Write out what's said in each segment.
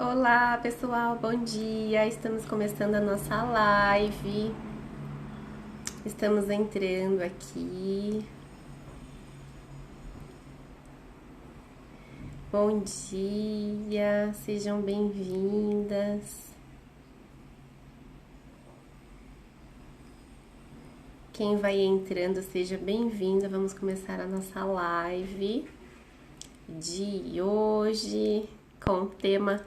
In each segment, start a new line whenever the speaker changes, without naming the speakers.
Olá pessoal, bom dia! Estamos começando a nossa live. Estamos entrando aqui. Bom dia, sejam bem-vindas. Quem vai entrando, seja bem-vinda. Vamos começar a nossa live de hoje com o tema.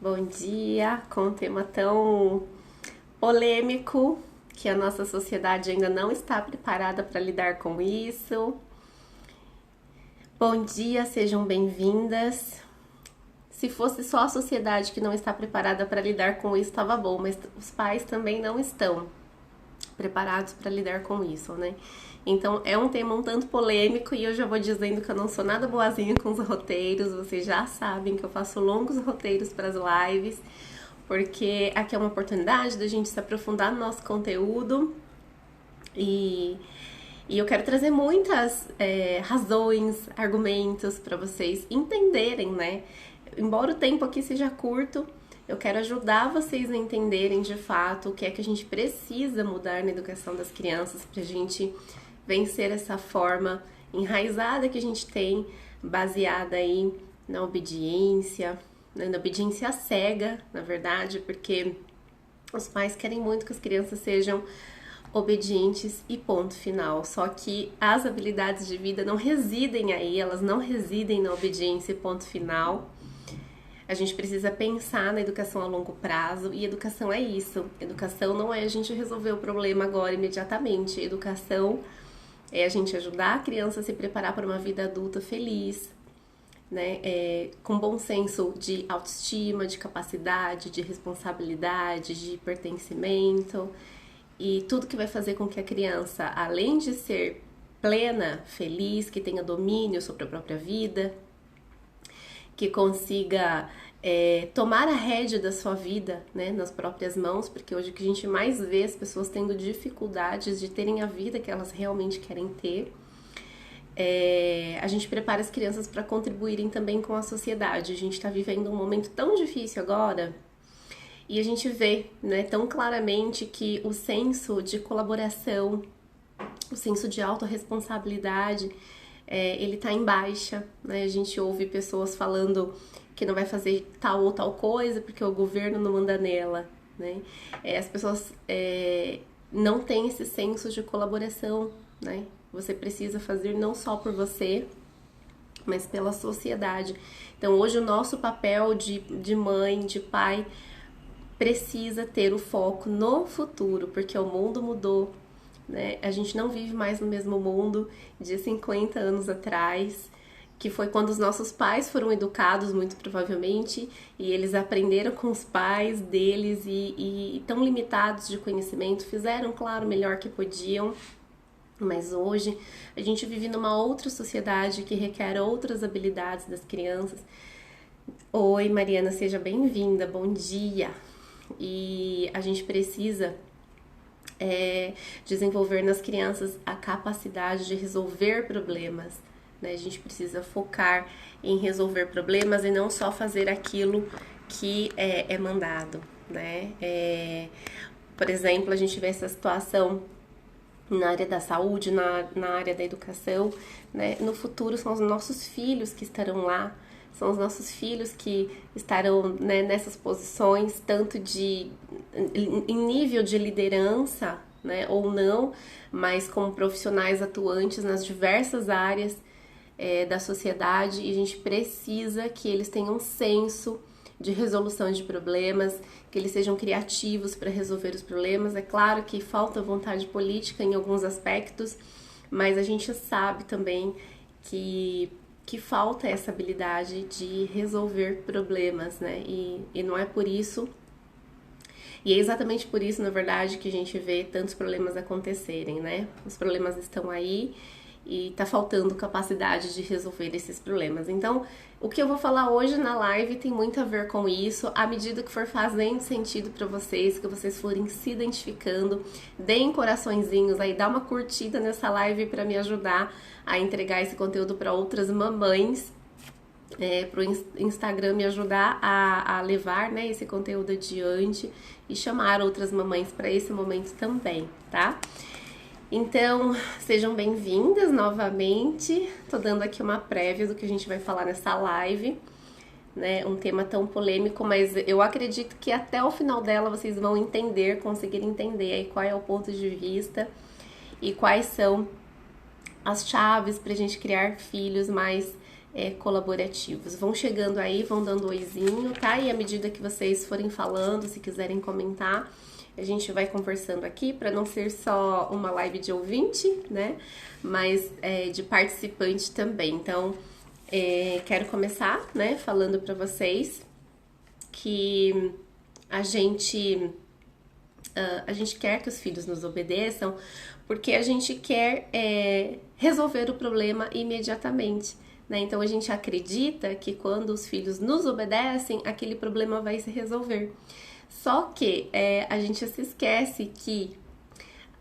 Bom dia, com um tema tão polêmico que a nossa sociedade ainda não está preparada para lidar com isso. Bom dia, sejam bem-vindas. Se fosse só a sociedade que não está preparada para lidar com isso, estava bom, mas os pais também não estão preparados para lidar com isso, né? Então é um tema um tanto polêmico e eu já vou dizendo que eu não sou nada boazinha com os roteiros, vocês já sabem que eu faço longos roteiros para as lives, porque aqui é uma oportunidade da gente se aprofundar no nosso conteúdo e eu quero trazer muitas razões, argumentos para vocês entenderem, né? Embora o tempo aqui seja curto, eu quero ajudar vocês a entenderem de fato o que é que a gente precisa mudar na educação das crianças para a gente vencer essa forma enraizada que a gente tem, baseada aí na obediência, né, na obediência cega, na verdade, porque os pais querem muito que as crianças sejam obedientes e ponto final. Só que as habilidades de vida não residem aí, elas não residem na obediência e ponto final. A gente precisa pensar na educação a longo prazo e educação é isso. Educação não é a gente resolver o problema agora imediatamente. Educação é a gente ajudar a criança a se preparar para uma vida adulta feliz, né? Com bom senso de autoestima, de capacidade, de responsabilidade, de pertencimento e tudo que vai fazer com que a criança, além de ser plena, feliz, que tenha domínio sobre a própria vida, que consiga tomar a rédea da sua vida, né, nas próprias mãos, porque hoje o que a gente mais vê as pessoas tendo dificuldades de terem a vida que elas realmente querem ter. A gente prepara as crianças para contribuírem também com a sociedade. A gente está vivendo um momento tão difícil agora e a gente vê, né, tão claramente que o senso de colaboração, o senso de autorresponsabilidade, ele tá em baixa, né? A gente ouve pessoas falando que não vai fazer tal ou tal coisa porque o governo não manda nela, né? As pessoas não têm esse senso de colaboração, né? Você precisa fazer não só por você, mas pela sociedade. Então hoje o nosso papel de mãe, de pai, precisa ter o foco no futuro, porque o mundo mudou, né? A gente não vive mais no mesmo mundo de 50 anos atrás, que foi quando os nossos pais foram educados, muito provavelmente, e eles aprenderam com os pais deles e tão limitados de conhecimento, fizeram, claro, o melhor que podiam, mas hoje a gente vive numa outra sociedade que requer outras habilidades das crianças. Oi, Mariana, seja bem-vinda, bom dia! E a gente precisa desenvolver nas crianças a capacidade de resolver problemas, né? A gente precisa focar em resolver problemas e não só fazer aquilo que é mandado, né? Por exemplo, a gente vê essa situação na área da saúde, na área da educação, né? No futuro são os nossos filhos que estarão lá, são os nossos filhos que estarão, né, nessas posições, tanto em nível de liderança, né, ou não, mas como profissionais atuantes nas diversas áreas da sociedade, e a gente precisa que eles tenham um senso de resolução de problemas, que eles sejam criativos para resolver os problemas. É claro que falta vontade política em alguns aspectos, mas a gente sabe também que falta essa habilidade de resolver problemas, né? E não é por isso, e é exatamente por isso, na verdade, que a gente vê tantos problemas acontecerem, né? Os problemas estão aí e tá faltando capacidade de resolver esses problemas. Então, o que eu vou falar hoje na live tem muito a ver com isso. À medida que for fazendo sentido para vocês, que vocês forem se identificando, deem coraçõezinhos aí, dá uma curtida nessa live para me ajudar a entregar esse conteúdo para outras mamães para o Instagram me ajudar a levar, né, esse conteúdo adiante e chamar outras mamães para esse momento também, tá? Então, sejam bem-vindas novamente. Tô dando aqui uma prévia do que a gente vai falar nessa live, né? Um tema tão polêmico, mas eu acredito que até o final dela vocês vão entender, conseguir entender aí qual é o ponto de vista e quais são as chaves pra gente criar filhos mais colaborativos. Vão chegando aí, vão dando oizinho, tá? E à medida que vocês forem falando, se quiserem comentar, a gente vai conversando aqui para não ser só uma live de ouvinte, né? Mas de participante também. Então, quero começar, né? Falando para vocês que a gente quer que os filhos nos obedeçam porque a gente quer resolver o problema imediatamente. Né? Então a gente acredita que quando os filhos nos obedecem, aquele problema vai se resolver. Só que a gente se esquece que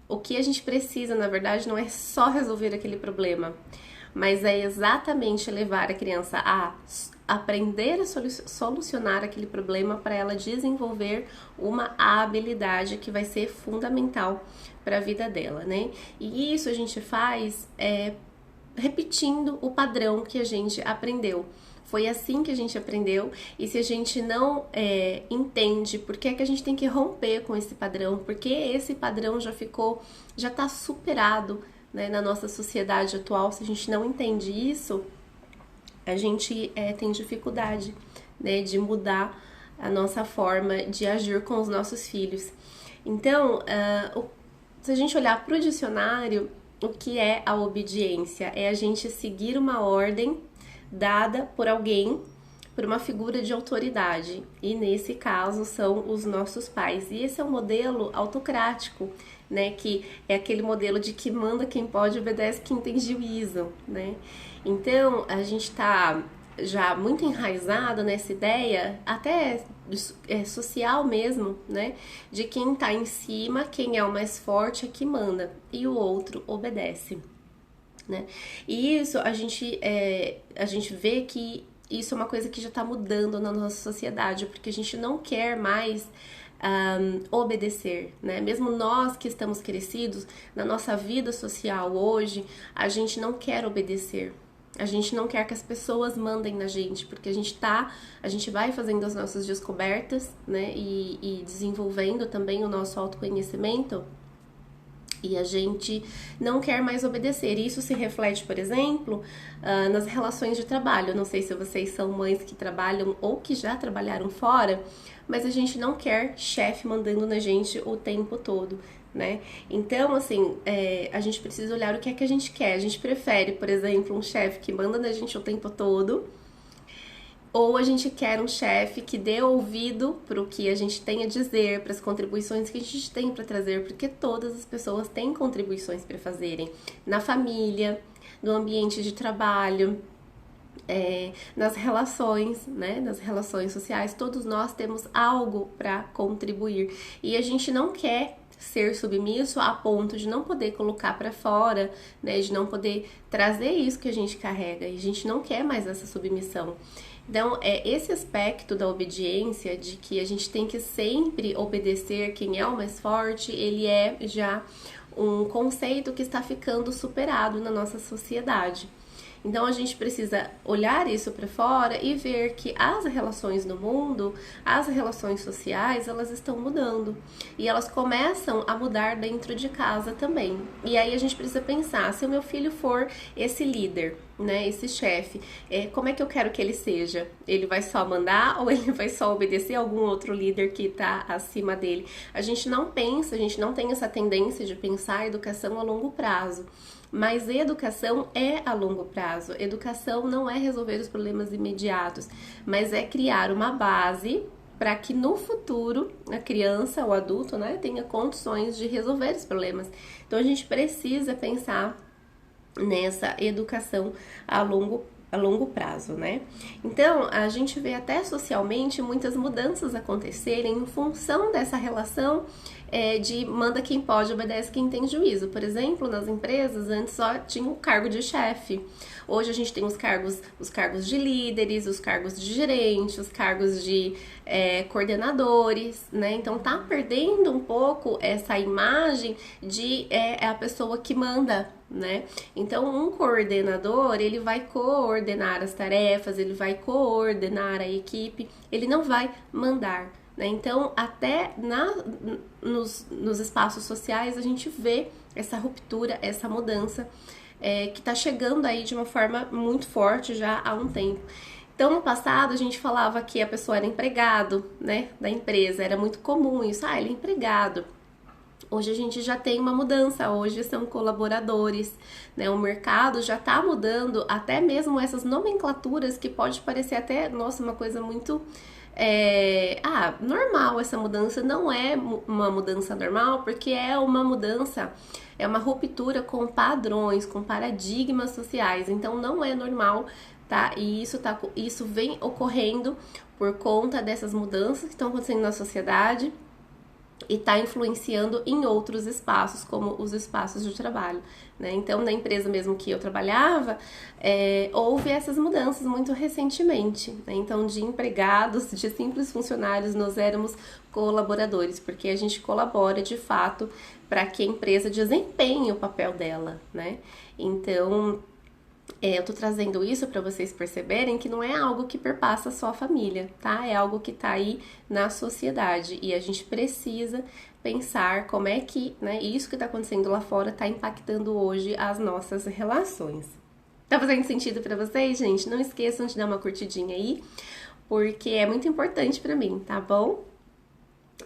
o que a gente precisa, na verdade, não é só resolver aquele problema, mas é exatamente levar a criança a aprender a solucionar aquele problema para ela desenvolver uma habilidade que vai ser fundamental para a vida dela, né? E isso a gente faz repetindo o padrão que a gente aprendeu. Foi assim que a gente aprendeu, e se a gente não entende por que é que a gente tem que romper com esse padrão, porque esse padrão já tá superado, né, na nossa sociedade atual, se a gente não entende isso, a gente tem dificuldade, né, de mudar a nossa forma de agir com os nossos filhos. Então, se a gente olhar para o dicionário, o que é a obediência? É a gente seguir uma ordem dada por alguém, por uma figura de autoridade. E nesse caso são os nossos pais. E esse é um modelo autocrático, né? Que é aquele modelo de que manda quem pode, obedece quem tem juízo, né? Então a gente tá já muito enraizado nessa ideia, até social mesmo, né? De quem tá em cima, quem é o mais forte é que manda, e o outro obedece. Né? E isso a gente vê que isso é uma coisa que já está mudando na nossa sociedade, porque a gente não quer mais obedecer, né? Mesmo nós que estamos crescidos na nossa vida social hoje, a gente não quer obedecer. A gente não quer que as pessoas mandem na gente, porque a gente vai fazendo as nossas descobertas, né? E desenvolvendo também o nosso autoconhecimento. E a gente não quer mais obedecer. Isso se reflete, por exemplo, nas relações de trabalho. Eu não sei se vocês são mães que trabalham ou que já trabalharam fora, mas a gente não quer chefe mandando na gente o tempo todo, né? Então, assim, a gente precisa olhar o que é que a gente quer. A gente prefere, por exemplo, um chefe que manda na gente o tempo todo, ou a gente quer um chefe que dê ouvido para o que a gente tem a dizer, para as contribuições que a gente tem para trazer, porque todas as pessoas têm contribuições para fazerem na família, no ambiente de trabalho, nas relações, né? Nas relações sociais, todos nós temos algo para contribuir e a gente não quer ser submisso a ponto de não poder colocar para fora, né? De não poder trazer isso que a gente carrega, e a gente não quer mais essa submissão. Então, esse aspecto da obediência, de que a gente tem que sempre obedecer quem é o mais forte, ele é já um conceito que está ficando superado na nossa sociedade. Então a gente precisa olhar isso para fora e ver que as relações no mundo, as relações sociais, elas estão mudando. E elas começam a mudar dentro de casa também. E aí a gente precisa pensar, se o meu filho for esse líder, né, esse chefe, como é que eu quero que ele seja? Ele vai só mandar ou ele vai só obedecer a algum outro líder que está acima dele? A gente não pensa, a gente não tem essa tendência de pensar a educação a longo prazo. Mas educação é a longo prazo. Educação não é resolver os problemas imediatos, mas é criar uma base para que no futuro a criança, o adulto, né, tenha condições de resolver os problemas. Então a gente precisa pensar nessa educação a longo a longo prazo, né? Então, a gente vê até socialmente muitas mudanças acontecerem em função dessa relação de manda quem pode, obedece quem tem juízo. Por exemplo, nas empresas, antes só tinha o cargo de chefe. Hoje a gente tem os cargos de líderes, os cargos de gerente, os cargos de coordenadores, né? Então tá perdendo um pouco essa imagem de a pessoa que manda, né? Então um coordenador, ele vai coordenar as tarefas, ele vai coordenar a equipe, ele não vai mandar, né? Então até nos espaços sociais a gente vê essa ruptura, essa mudança que tá chegando aí de uma forma muito forte já há um tempo. Então, no passado, a gente falava que a pessoa era empregado, né, da empresa, era muito comum isso, ele é empregado. Hoje a gente já tem uma mudança, hoje são colaboradores, né, o mercado já tá mudando, até mesmo essas nomenclaturas que pode parecer até, nossa, uma coisa muito normal essa mudança, não é uma mudança normal, porque é uma mudança, é uma ruptura com padrões, com paradigmas sociais, então não é normal, tá? E isso vem ocorrendo por conta dessas mudanças que estão acontecendo na sociedade e está influenciando em outros espaços, como os espaços de trabalho, né? Então, na empresa mesmo que eu trabalhava, houve essas mudanças muito recentemente, né? Então, de empregados, de simples funcionários, nós éramos colaboradores, porque a gente colabora, de fato, para que a empresa desempenhe o papel dela, né? Então, eu tô trazendo isso para vocês perceberem que não é algo que perpassa só a família, tá? É algo que tá aí na sociedade e a gente precisa pensar como é que, né, isso que tá acontecendo lá fora tá impactando hoje as nossas relações. Tá fazendo sentido para vocês, gente? Não esqueçam de dar uma curtidinha aí, porque é muito importante para mim, tá bom?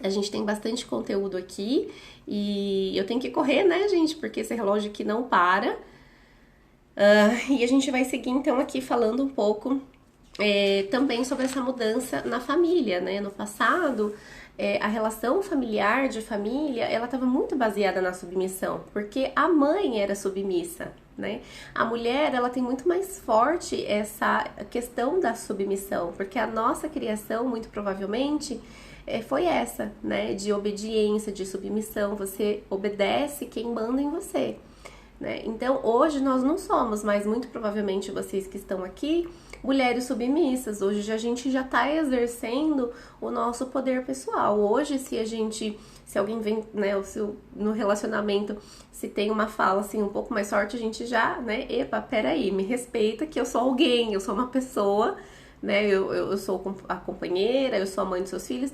A gente tem bastante conteúdo aqui e eu tenho que correr, né, gente? Porque esse relógio aqui não para. E a gente vai seguir então aqui falando um pouco também sobre essa mudança na família, né? No passado, a relação familiar de família, ela estava muito baseada na submissão, porque a mãe era submissa, né? A mulher, ela tem muito mais forte essa questão da submissão, porque a nossa criação, muito provavelmente, foi essa, né? De obediência, de submissão, você obedece quem manda em você. Né? Então, hoje nós não somos, mas muito provavelmente vocês que estão aqui, mulheres submissas. Hoje a gente já está exercendo o nosso poder pessoal. Hoje, se alguém vem, né, no relacionamento, se tem uma fala assim um pouco mais forte, a gente já, né, peraí, me respeita que eu sou alguém, eu sou uma pessoa, né, eu sou a companheira, eu sou a mãe dos seus filhos.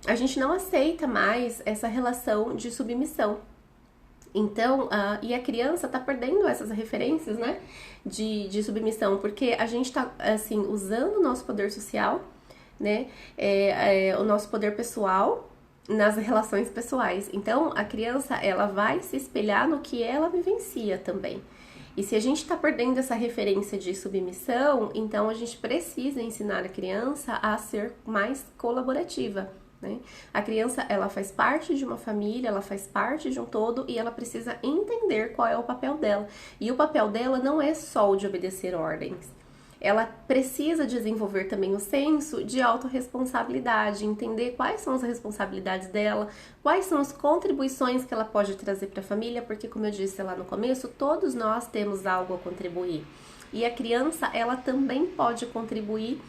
A gente não aceita mais essa relação de submissão. Então, e a criança tá perdendo essas referências, né, de submissão, porque a gente tá, assim, usando o nosso poder social, né, o nosso poder pessoal nas relações pessoais. Então, a criança, ela vai se espelhar no que ela vivencia também. E se a gente tá perdendo essa referência de submissão, então a gente precisa ensinar a criança a ser mais colaborativa. Né? A criança, ela faz parte de uma família, ela faz parte de um todo e ela precisa entender qual é o papel dela. E o papel dela não é só o de obedecer ordens. Ela precisa desenvolver também o senso de autorresponsabilidade, entender quais são as responsabilidades dela, quais são as contribuições que ela pode trazer para a família, porque, como eu disse lá no começo, todos nós temos algo a contribuir. E a criança, ela também pode contribuir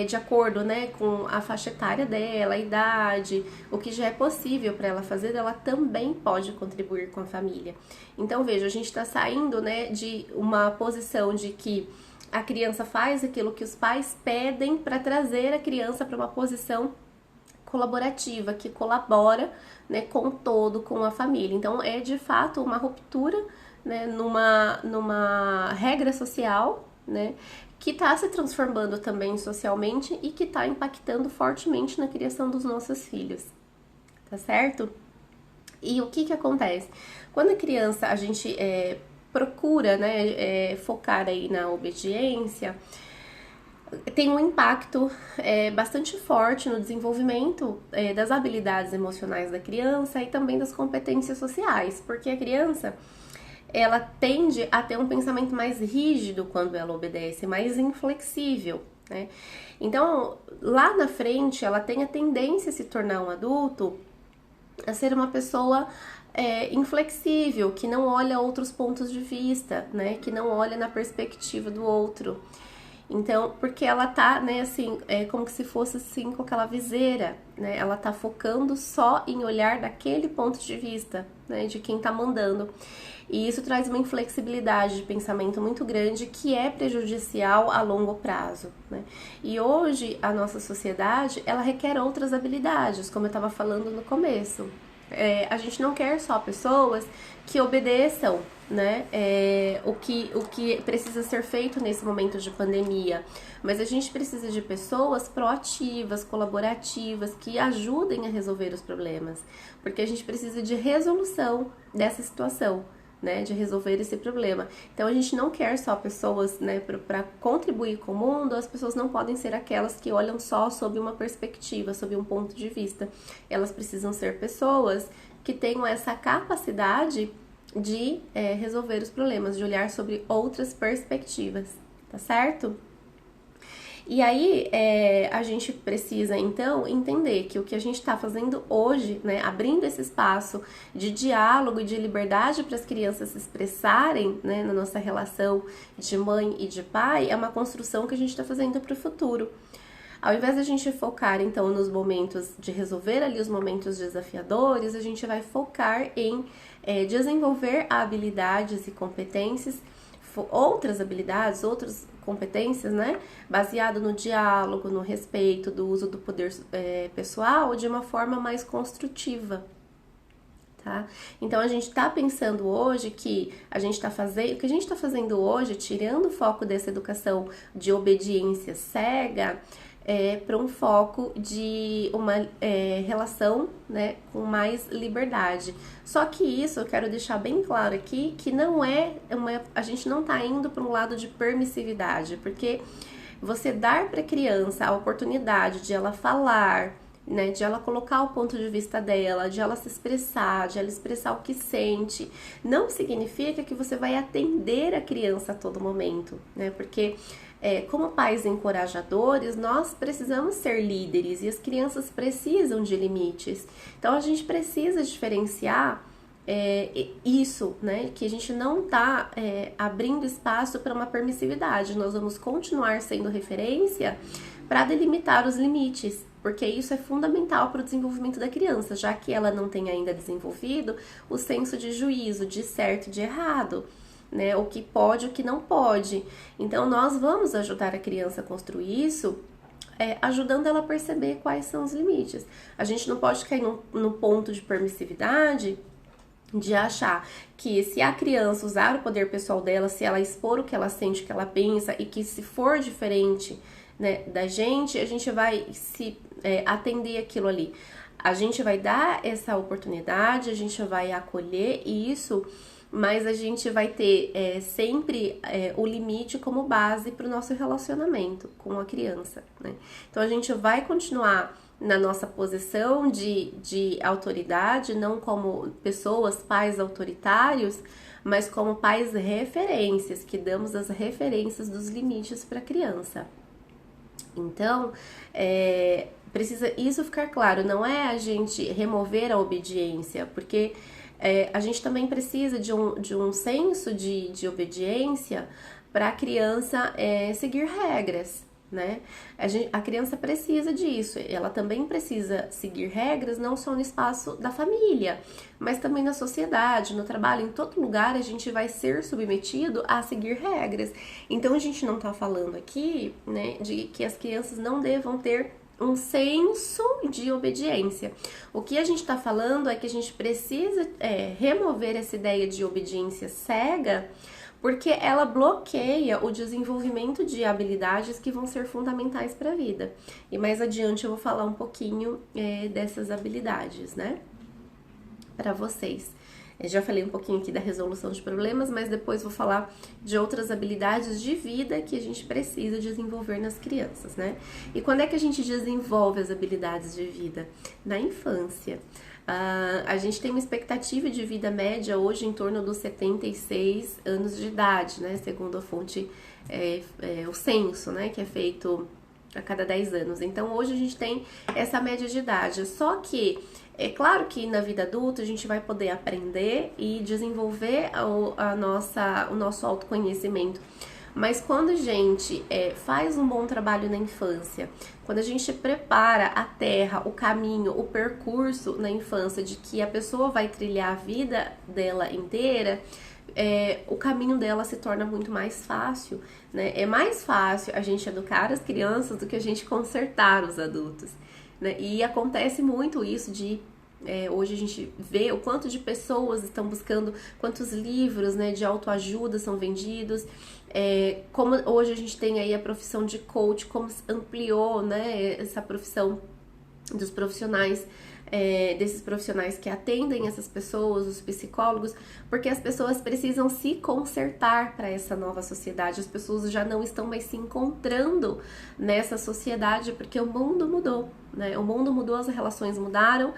de acordo, né, com a faixa etária dela, a idade, o que já é possível para ela fazer, ela também pode contribuir com a família. Então, veja, a gente está saindo, né, de uma posição de que a criança faz aquilo que os pais pedem para trazer a criança para uma posição colaborativa, que colabora, né, com o todo, com a família. Então, é de fato uma ruptura, né, numa regra social, né, que está se transformando também socialmente e que está impactando fortemente na criação dos nossos filhos, tá certo? E o que acontece? Quando a criança, a gente procura, né, focar aí na obediência, tem um impacto bastante forte no desenvolvimento das habilidades emocionais da criança e também das competências sociais, porque a criança, ela tende a ter um pensamento mais rígido quando ela obedece, mais inflexível, né? Então, lá na frente, ela tem a tendência a se tornar um adulto, a ser uma pessoa inflexível, que não olha outros pontos de vista, né? Que não olha na perspectiva do outro. Então, porque ela tá, né, assim, como que se fosse assim com aquela viseira, né? Ela tá focando só em olhar daquele ponto de vista, né, de quem tá mandando. E isso traz uma inflexibilidade de pensamento muito grande que é prejudicial a longo prazo, né? E hoje a nossa sociedade, ela requer outras habilidades, como eu estava falando no começo. A gente não quer só pessoas que obedeçam, né, o que precisa ser feito nesse momento de pandemia, mas a gente precisa de pessoas proativas, colaborativas, que ajudem a resolver os problemas, porque a gente precisa de resolução dessa situação, né, de resolver esse problema. Então a gente não quer só pessoas, né, para contribuir com o mundo. As pessoas não podem ser aquelas que olham só sob uma perspectiva, sob um ponto de vista. Elas precisam ser pessoas que tenham essa capacidade de resolver os problemas, de olhar sobre outras perspectivas, tá certo? E aí, a gente precisa, então, entender que o que a gente está fazendo hoje, né, abrindo esse espaço de diálogo e de liberdade para as crianças se expressarem, né, na nossa relação de mãe e de pai, é uma construção que a gente está fazendo para o futuro. Ao invés de a gente focar, então, nos momentos de resolver ali os momentos desafiadores, a gente vai focar em desenvolver habilidades e competências, outras habilidades, outras competências, né, baseado no diálogo, no respeito, do uso do poder pessoal de uma forma mais construtiva, tá? Então a gente tá pensando hoje que a gente tá fazendo, o que a gente tá fazendo hoje, tirando o foco dessa educação de obediência cega, para um foco de uma relação, né, com mais liberdade. Só que isso eu quero deixar bem claro aqui, que não é a gente não tá indo para um lado de permissividade, porque você dar para a criança a oportunidade de ela falar, né, de ela colocar o ponto de vista dela, de ela se expressar, de ela expressar o que sente, não significa que você vai atender a criança a todo momento, né, porque como pais encorajadores, nós precisamos ser líderes e as crianças precisam de limites. Então a gente precisa diferenciar isso, né? Que a gente não está abrindo espaço para uma permissividade. Nós vamos continuar sendo referência para delimitar os limites, porque isso é fundamental para o desenvolvimento da criança, já que ela não tem ainda desenvolvido o senso de juízo, de certo e de errado, né? O que pode, o que não pode. Então, nós vamos ajudar a criança a construir isso, ajudando ela a perceber quais são os limites. A gente não pode cair no ponto de permissividade, de achar que se a criança usar o poder pessoal dela, se ela expor o que ela sente, o que ela pensa, e que se for diferente, né, da gente, a gente vai se atender aquilo ali. A gente vai dar essa oportunidade, a gente vai acolher isso, mas a gente vai ter sempre o limite como base para o nosso relacionamento com a criança, né? Então a gente vai continuar na nossa posição de autoridade, não como pessoas, pais autoritários, mas como pais referências, que damos as referências dos limites para a criança. Então, precisa isso ficar claro, não é a gente remover a obediência, porque a gente também precisa de um senso de obediência para a criança seguir regras, né? A criança precisa disso, ela também precisa seguir regras, não só no espaço da família, mas também na sociedade, no trabalho, em todo lugar a gente vai ser submetido a seguir regras. Então a gente não tá falando aqui, né, de que as crianças não devam ter um senso de obediência. O que a gente está falando é que a gente precisa remover essa ideia de obediência cega, porque ela bloqueia o desenvolvimento de habilidades que vão ser fundamentais para a vida. E mais adiante eu vou falar um pouquinho dessas habilidades, né, para vocês. Eu já falei um pouquinho aqui da resolução de problemas, mas depois vou falar de outras habilidades de vida que a gente precisa desenvolver nas crianças, né? E quando é que a gente desenvolve as habilidades de vida? Na infância. A gente tem uma expectativa de vida média hoje em torno dos 76 anos de idade, né? Segundo a fonte, o censo, né? Que é feito a cada 10 anos. Então, hoje a gente tem essa média de idade. Só que, é claro que na vida adulta a gente vai poder aprender e desenvolver o nosso autoconhecimento. Mas quando a gente faz um bom trabalho na infância, quando a gente prepara a terra, o caminho, o percurso na infância de que a pessoa vai trilhar a vida dela inteira, o caminho dela se torna muito mais fácil, né? É mais fácil a gente educar as crianças do que a gente consertar os adultos, né? E acontece muito isso de hoje a gente vê o quanto de pessoas estão buscando, quantos livros, né, de autoajuda são vendidos, como hoje a gente tem aí a profissão de coach, como ampliou, né, essa profissão dos profissionais, desses profissionais que atendem essas pessoas, os psicólogos, porque as pessoas precisam se consertar para essa nova sociedade. As pessoas já não estão mais se encontrando nessa sociedade porque o mundo mudou, né? O mundo mudou, as relações mudaram,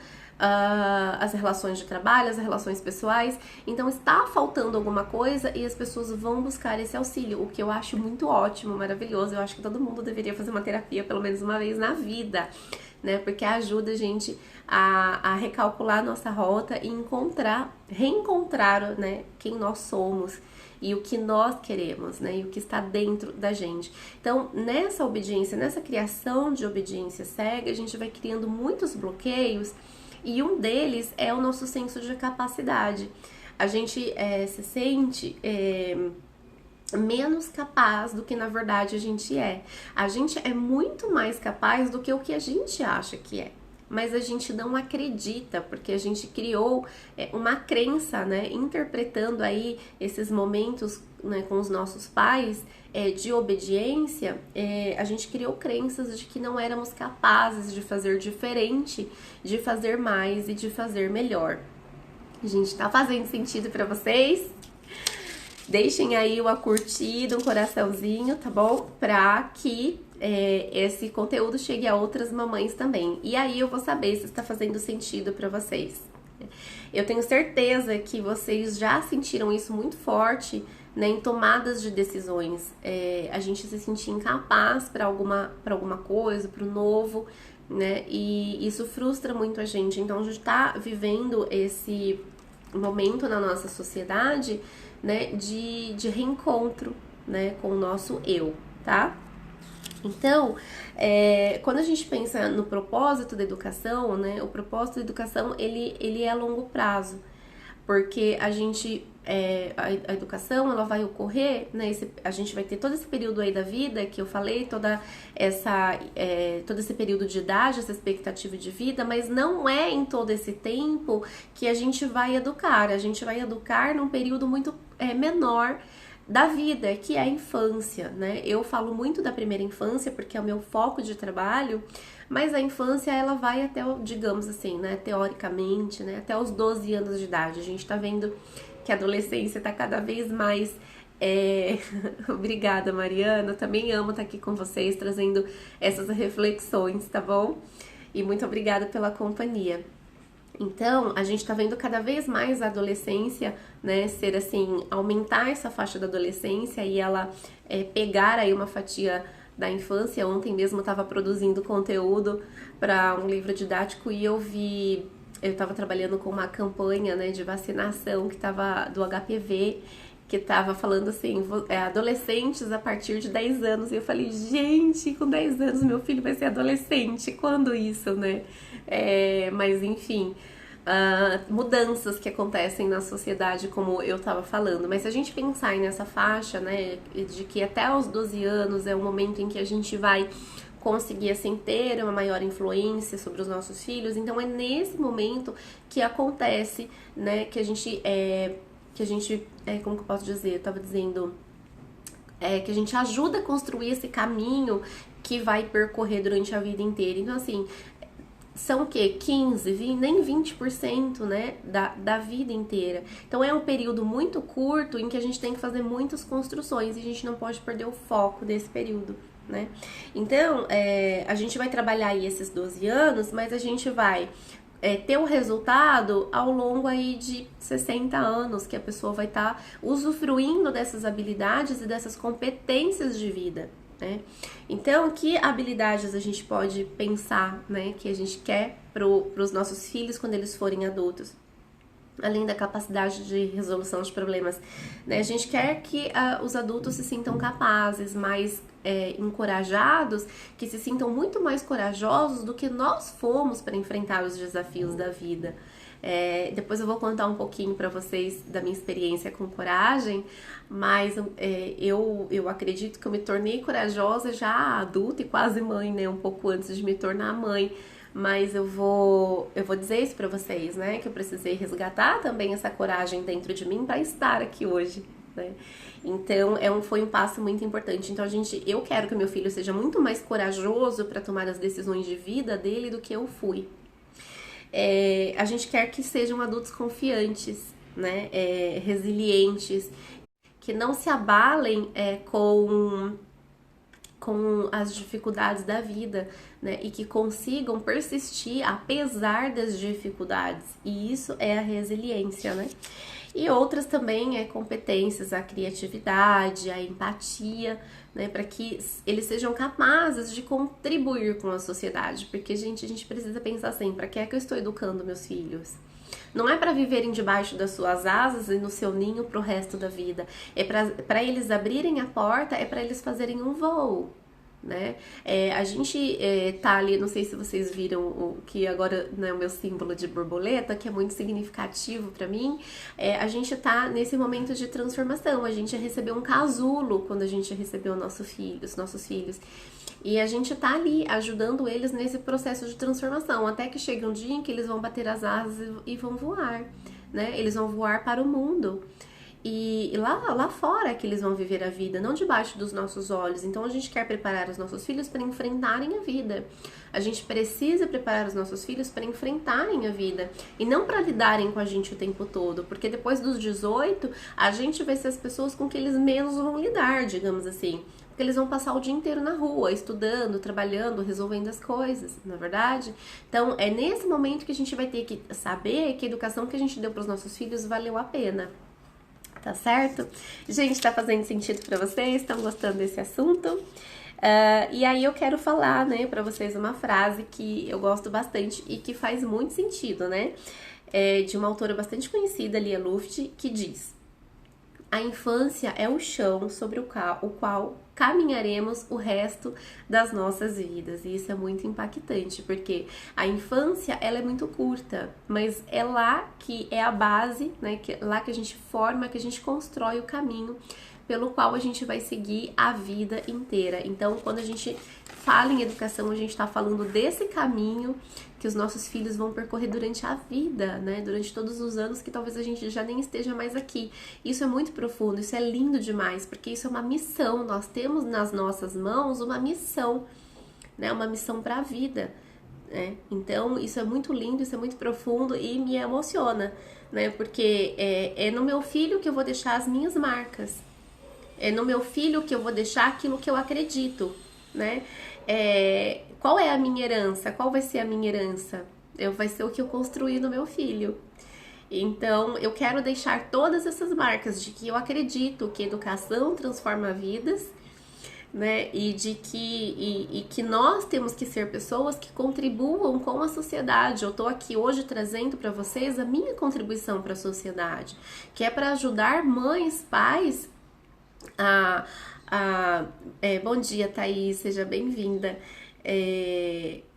as relações de trabalho, as relações pessoais, então está faltando alguma coisa e as pessoas vão buscar esse auxílio, o que eu acho muito ótimo, maravilhoso. Eu acho que todo mundo deveria fazer uma terapia pelo menos uma vez na vida, né? Porque ajuda a gente a recalcular a nossa rota e reencontrar, né, quem nós somos e o que nós queremos, né, e o que está dentro da gente. Então, nessa obediência, nessa criação de obediência cega, a gente vai criando muitos bloqueios. E um deles é o nosso senso de capacidade. A gente se sente menos capaz do que na verdade a gente é. A gente é muito mais capaz do que o que a gente acha que é. Mas a gente não acredita, porque a gente criou uma crença, né? Interpretando aí esses momentos, né, com os nossos pais de obediência, a gente criou crenças de que não éramos capazes de fazer diferente, de fazer mais e de fazer melhor. Gente, tá fazendo sentido pra vocês? Deixem aí uma curtida, um coraçãozinho, tá bom? Pra que esse conteúdo chegue a outras mamães também. E aí eu vou saber se está fazendo sentido pra vocês. Eu tenho certeza que vocês já sentiram isso muito forte, né, em tomadas de decisões. A gente se sentir incapaz para alguma coisa, para o novo, né? E isso frustra muito a gente. Então a gente tá vivendo esse momento na nossa sociedade, né, de reencontro, né, com o nosso eu, tá? Então, quando a gente pensa no propósito da educação, né, o propósito da educação, ele é a longo prazo, porque a gente, a educação, ela vai ocorrer, né, a gente vai ter todo esse período aí da vida que eu falei, todo esse período de idade, essa expectativa de vida, mas não é em todo esse tempo que a gente vai educar num período muito menor da vida, que é a infância, né? Eu falo muito da primeira infância porque é o meu foco de trabalho, mas a infância ela vai até, digamos assim, né, teoricamente, né, até os 12 anos de idade. A gente tá vendo que a adolescência tá cada vez mais Obrigada, Mariana. Eu também amo estar aqui com vocês, trazendo essas reflexões, tá bom? E muito obrigada pela companhia. Então, a gente tá vendo cada vez mais a adolescência, né, ser assim, aumentar essa faixa da adolescência e ela pegar aí uma fatia da infância. Ontem mesmo eu tava produzindo conteúdo para um livro didático e eu tava trabalhando com uma campanha, né, de vacinação que tava do HPV, que tava falando assim, adolescentes a partir de 10 anos. E eu falei, gente, com 10 anos meu filho vai ser adolescente, quando isso, né? Mas enfim, mudanças que acontecem na sociedade, como eu tava falando. Mas se a gente pensar aí nessa faixa, né, de que até os 12 anos é o momento em que a gente vai conseguir, assim, ter uma maior influência sobre os nossos filhos, então é nesse momento que acontece, né, que a gente, como que eu posso dizer? Eu tava dizendo, que a gente ajuda a construir esse caminho que vai percorrer durante a vida inteira. Então, assim, são o quê? 15, 20, nem 20%, né, da vida inteira. Então é um período muito curto em que a gente tem que fazer muitas construções e a gente não pode perder o foco desse período, né? Então, a gente vai trabalhar aí esses 12 anos, mas a gente vai ter o resultado ao longo aí de 60 anos, que a pessoa vai estar usufruindo dessas habilidades e dessas competências de vida, né? Então, que habilidades a gente pode pensar, né, que a gente quer para os nossos filhos quando eles forem adultos? Além da capacidade de resolução de problemas, né? A gente quer que os adultos se sintam capazes, mais encorajados, que se sintam muito mais corajosos do que nós fomos para enfrentar os desafios da vida. Depois eu vou contar um pouquinho para vocês da minha experiência com coragem, mas eu acredito que eu me tornei corajosa já adulta e quase mãe, né? Um pouco antes de me tornar mãe. Mas eu vou dizer isso pra vocês, né? Que eu precisei resgatar também essa coragem dentro de mim para estar aqui hoje, né? Então, foi um passo muito importante. Então, eu quero que o meu filho seja muito mais corajoso para tomar as decisões de vida dele do que eu fui. A gente quer que sejam adultos confiantes, né? Resilientes, que não se abalem com as dificuldades da vida, né? E que consigam persistir apesar das dificuldades. E isso é a resiliência, né? E outras também competências, a criatividade, a empatia, né? Para que eles sejam capazes de contribuir com a sociedade. Porque, gente, a gente precisa pensar sempre, para que é que eu estou educando meus filhos? Não é para viverem debaixo das suas asas e no seu ninho pro resto da vida. É para eles abrirem a porta, é para eles fazerem um voo, né? A gente tá ali, não sei se vocês viram o que agora, né, o meu símbolo de borboleta, que é muito significativo para mim. A gente tá nesse momento de transformação. A gente recebeu um casulo quando a gente recebeu os nossos filhos. E a gente tá ali ajudando eles nesse processo de transformação, até que chega um dia em que eles vão bater as asas e vão voar, né? Eles vão voar para o mundo. E lá fora que eles vão viver a vida, não debaixo dos nossos olhos. Então a gente quer preparar os nossos filhos para enfrentarem a vida. A gente precisa preparar os nossos filhos para enfrentarem a vida e não para lidarem com a gente o tempo todo, porque depois dos 18 a gente vai ser as pessoas com que eles menos vão lidar, digamos assim. Porque eles vão passar o dia inteiro na rua, estudando, trabalhando, resolvendo as coisas, não é verdade? Então, é nesse momento que a gente vai ter que saber que a educação que a gente deu para os nossos filhos valeu a pena. Tá certo? Gente, tá fazendo sentido para vocês? Estão gostando desse assunto? E aí eu quero falar, né, para vocês uma frase que eu gosto bastante e que faz muito sentido, né? De uma autora bastante conhecida, Lia Luft, que diz: a infância é o chão sobre o qual caminharemos o resto das nossas vidas. E isso é muito impactante, porque a infância, ela é muito curta, mas é lá que é a base, né? Lá que a gente forma, que a gente constrói o caminho pelo qual a gente vai seguir a vida inteira. Então, quando a gente fala em educação, a gente está falando desse caminho que os nossos filhos vão percorrer durante a vida, né? Durante todos os anos que talvez a gente já nem esteja mais aqui. Isso é muito profundo, isso é lindo demais, porque isso é uma missão. Nós temos nas nossas mãos uma missão, né? Uma missão para a vida, né? Então, isso é muito lindo, isso é muito profundo e me emociona, né? Porque é no meu filho que eu vou deixar as minhas marcas. É no meu filho que eu vou deixar aquilo que eu acredito, né? Qual é a minha herança? Qual vai ser a minha herança? Vai ser o que eu construí no meu filho. Então, eu quero deixar todas essas marcas de que eu acredito que educação transforma vidas, né? E que nós temos que ser pessoas que contribuam com a sociedade. Eu tô aqui hoje trazendo para vocês a minha contribuição para a sociedade, que é para ajudar mães, pais bom dia, Thaís, seja bem-vinda.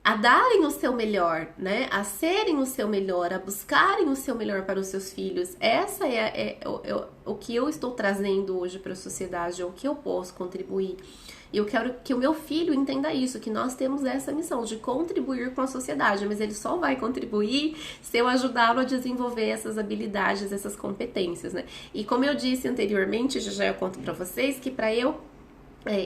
A darem o seu melhor, né? A serem o seu melhor, a buscarem o seu melhor para os seus filhos. Essa o que eu estou trazendo hoje para a sociedade, é o que eu posso contribuir. E eu quero que o meu filho entenda isso, que nós temos essa missão de contribuir com a sociedade, mas ele só vai contribuir se eu ajudá-lo a desenvolver essas habilidades, essas competências, né? E como eu disse anteriormente, já eu conto para vocês que para eu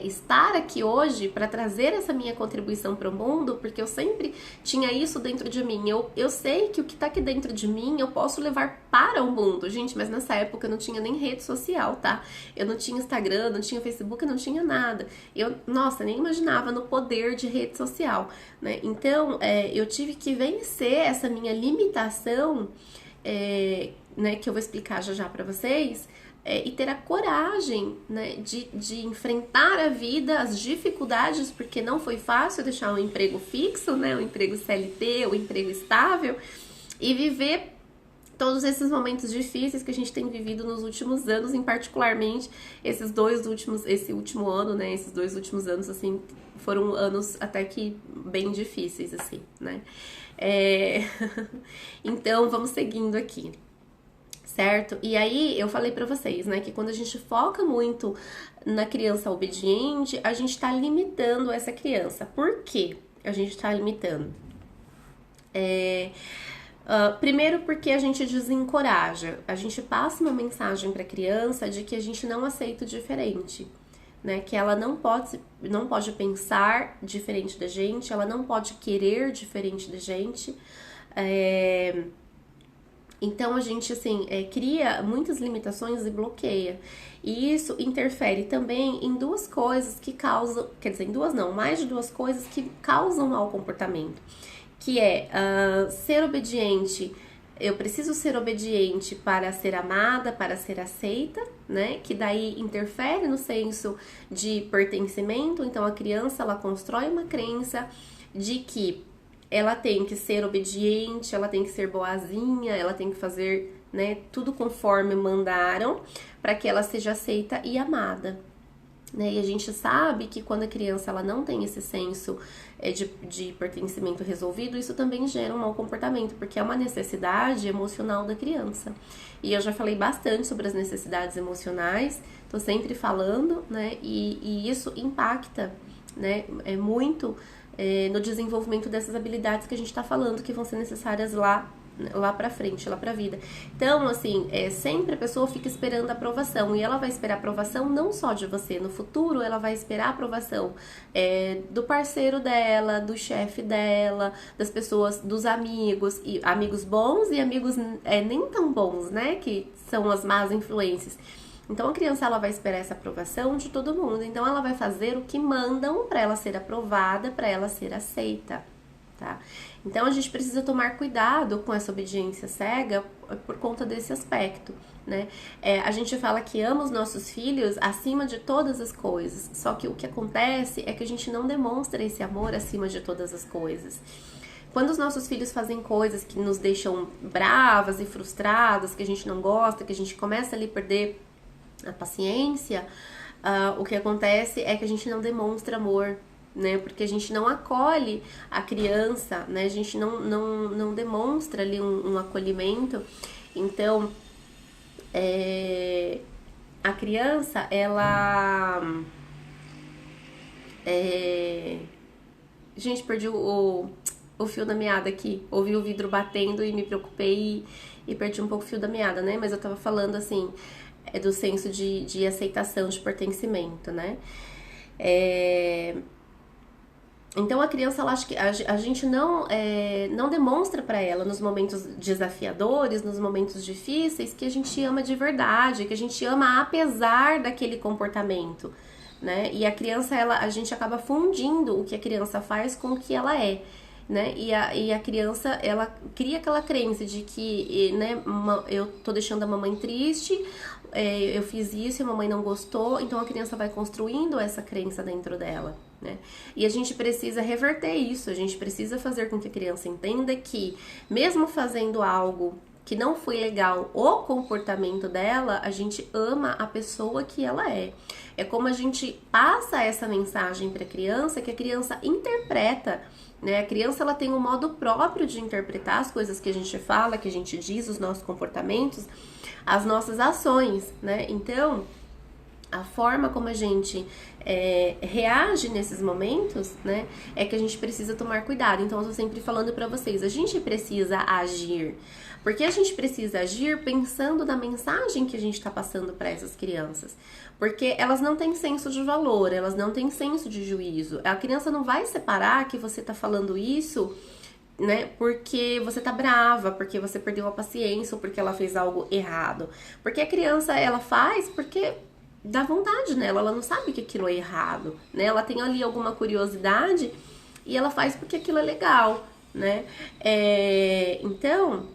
estar aqui hoje para trazer essa minha contribuição para o mundo, porque eu sempre tinha isso dentro de mim. Eu sei que o que tá aqui dentro de mim eu posso levar para o mundo. Gente, mas nessa época eu não tinha nem rede social, tá? Eu não tinha Instagram, não tinha Facebook, não tinha nada. Nossa, nem imaginava no poder de rede social, né? Então, eu tive que vencer essa minha limitação, né, que eu vou explicar já já para vocês, e ter a coragem, né, de enfrentar a vida, as dificuldades, porque não foi fácil deixar um emprego fixo, né, um emprego CLT, um emprego estável, e viver todos esses momentos difíceis que a gente tem vivido nos últimos anos, em particularmente esse último ano, né, esses 2 últimos anos, assim, foram anos até que bem difíceis, assim, né. Então, vamos seguindo aqui. Certo? E aí eu falei pra vocês, né, que quando a gente foca muito na criança obediente, a gente tá limitando essa criança. Por quê a gente tá limitando? Primeiro porque a gente desencoraja, a gente passa uma mensagem pra criança de que a gente não aceita o diferente, né, que ela não pode pensar diferente da gente, ela não pode querer diferente da gente, Então a gente, assim, cria muitas limitações e bloqueia. E isso interfere também em 2 coisas que causam, quer dizer, em 2 não, mais de 2 coisas que causam mau comportamento. Que é ser obediente. Eu preciso ser obediente para ser amada, para ser aceita, né? Que daí interfere no senso de pertencimento. Então a criança, ela constrói uma crença de que ela tem que ser obediente, ela tem que ser boazinha, ela tem que fazer, né, tudo conforme mandaram para que ela seja aceita e amada, né? E a gente sabe que quando a criança ela não tem esse senso de pertencimento resolvido, isso também gera um mau comportamento, porque é uma necessidade emocional da criança. E eu já falei bastante sobre as necessidades emocionais, tô sempre falando, né? E isso impacta, né, muito no desenvolvimento dessas habilidades que a gente tá falando, que vão ser necessárias lá pra frente, lá pra vida. Então, assim, sempre a pessoa fica esperando a aprovação, e ela vai esperar a aprovação não só de você, no futuro ela vai esperar a aprovação do parceiro dela, do chefe dela, das pessoas, dos amigos, e amigos bons e amigos nem tão bons, né, que são as más influências. Então a criança ela vai esperar essa aprovação de todo mundo, então ela vai fazer o que mandam para ela ser aprovada, para ela ser aceita, tá? Então a gente precisa tomar cuidado com essa obediência cega por conta desse aspecto, né? A gente fala que ama os nossos filhos acima de todas as coisas, só que o que acontece é que a gente não demonstra esse amor acima de todas as coisas. Quando os nossos filhos fazem coisas que nos deixam bravas e frustradas, que a gente não gosta, que a gente começa ali a perder a paciência, o que acontece é que a gente não demonstra amor, né? Porque a gente não acolhe a criança, né? A gente não demonstra ali um acolhimento. Então, a criança, ela... Gente, perdi o fio da meada aqui. Ouvi o vidro batendo e me preocupei e perdi um pouco o fio da meada, né? Mas eu tava falando, assim, do senso de aceitação, de pertencimento, né? Então a criança, ela acha que a gente não demonstra para ela nos momentos desafiadores, nos momentos difíceis, que a gente ama de verdade, que a gente ama apesar daquele comportamento, né? E a criança, a gente acaba fundindo o que a criança faz com o que ela é, né? E a criança, ela cria aquela crença de que, né, eu tô deixando a mamãe triste, eu fiz isso e a mamãe não gostou, então a criança vai construindo essa crença dentro dela, né? E a gente precisa reverter isso, a gente precisa fazer com que a criança entenda que, mesmo fazendo algo que não foi legal, o comportamento dela, a gente ama a pessoa que ela é. É como a gente passa essa mensagem para a criança, que a criança interpreta, né? A criança, ela tem um modo próprio de interpretar as coisas que a gente fala, que a gente diz, os nossos comportamentos, as nossas ações, né? Então, a forma como a gente reage nesses momentos, né, é que a gente precisa tomar cuidado. Então, eu tô sempre falando pra vocês, a gente precisa agir. Porque a gente precisa agir pensando na mensagem que a gente tá passando pra essas crianças. Porque elas não têm senso de valor, elas não têm senso de juízo. A criança não vai separar que você tá falando isso, né, porque você tá brava, porque você perdeu a paciência ou porque ela fez algo errado. Porque a criança, ela faz porque dá vontade nela, ela não sabe que aquilo é errado, né? Ela tem ali alguma curiosidade e ela faz porque aquilo é legal, né? Então,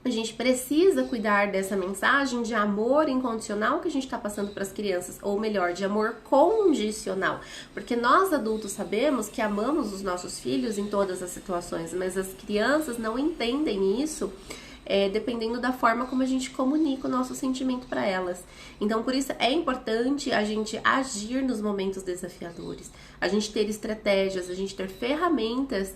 a gente precisa cuidar dessa mensagem de amor incondicional que a gente está passando para as crianças, ou melhor, de amor condicional, porque nós adultos sabemos que amamos os nossos filhos em todas as situações, mas as crianças não entendem isso. Dependendo da forma como a gente comunica o nosso sentimento para elas. Então, por isso é importante a gente agir nos momentos desafiadores, a gente ter estratégias, a gente ter ferramentas,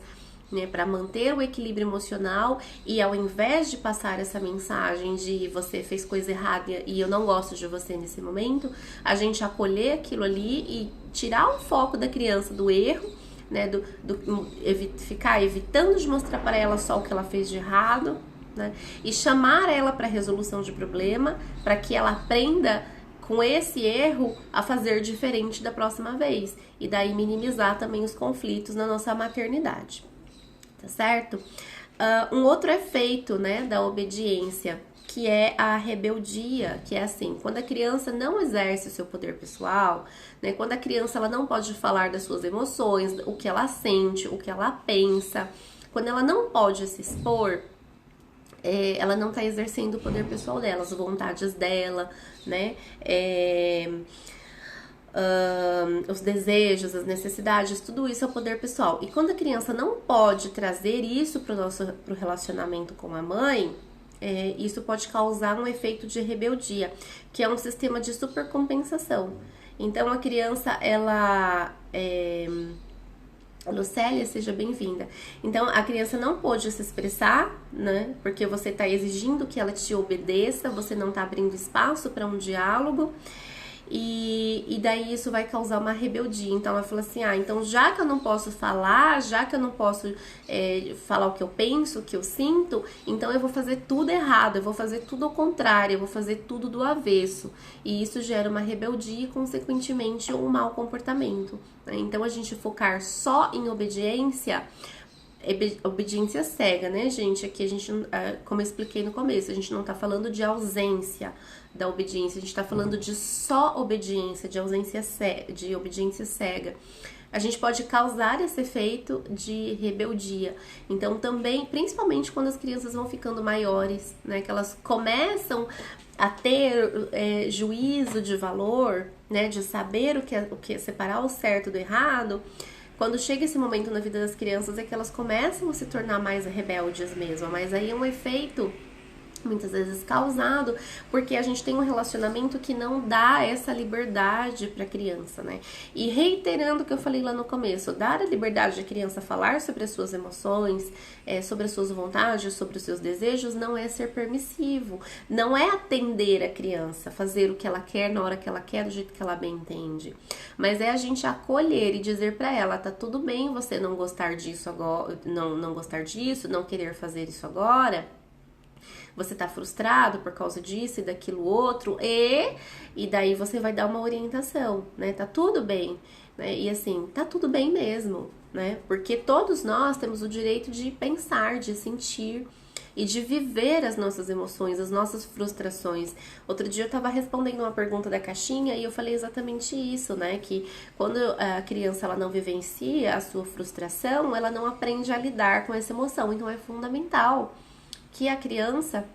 né, para manter o equilíbrio emocional e ao invés de passar essa mensagem de você fez coisa errada e eu não gosto de você nesse momento, a gente acolher aquilo ali e tirar o foco da criança do erro, né, ficar evitando de mostrar para ela só o que ela fez de errado, né, e chamar ela para resolução de problema, para que ela aprenda com esse erro a fazer diferente da próxima vez e daí minimizar também os conflitos na nossa maternidade. Tá certo? Um outro efeito, né, da obediência, que é a rebeldia, que é assim, quando a criança não exerce o seu poder pessoal, né, quando a criança ela não pode falar das suas emoções, o que ela sente, o que ela pensa, quando ela não pode se expor, ela não tá exercendo o poder pessoal dela, as vontades dela, né, os desejos, as necessidades, tudo isso é o poder pessoal. E quando a criança não pode trazer isso pro relacionamento com a mãe, isso pode causar um efeito de rebeldia, que é um sistema de supercompensação. Então a criança, ela Lucélia, seja bem-vinda. Então, a criança não pôde se expressar, né? Porque você está exigindo que ela te obedeça, você não está abrindo espaço para um diálogo. E daí isso vai causar uma rebeldia. Então ela fala assim, então já que eu não posso falar, já que eu não posso falar o que eu penso, o que eu sinto, então eu vou fazer tudo errado, eu vou fazer tudo ao contrário, eu vou fazer tudo do avesso. E isso gera uma rebeldia e, consequentemente, um mau comportamento, né? Então a gente focar só em obediência cega, né, gente? Aqui a gente, como eu expliquei no começo, a gente não tá falando de ausência da obediência, a gente tá falando de só obediência, de de obediência cega. A gente pode causar esse efeito de rebeldia. Então também, principalmente quando as crianças vão ficando maiores, né, que elas começam a ter juízo de valor, né, de saber o que é separar o certo do errado. Quando chega esse momento na vida das crianças é que elas começam a se tornar mais rebeldes mesmo, mas aí é um efeito muitas vezes causado porque a gente tem um relacionamento que não dá essa liberdade para a criança, né? E reiterando o que eu falei lá no começo, dar a liberdade à criança falar sobre as suas emoções, sobre as suas vontades, sobre os seus desejos, não é ser permissivo, não é atender a criança, fazer o que ela quer na hora que ela quer, do jeito que ela bem entende, mas é a gente acolher e dizer para ela, tá tudo bem você não gostar disso agora, não gostar disso, não querer fazer isso agora. Você tá frustrado por causa disso e daquilo outro, e daí você vai dar uma orientação, né? Tá tudo bem, né? E assim, tá tudo bem mesmo, né? Porque todos nós temos o direito de pensar, de sentir e de viver as nossas emoções, as nossas frustrações. Outro dia eu tava respondendo uma pergunta da caixinha e eu falei exatamente isso, né? Que quando a criança ela não vivencia a sua frustração, ela não aprende a lidar com essa emoção. Então é fundamental que a criança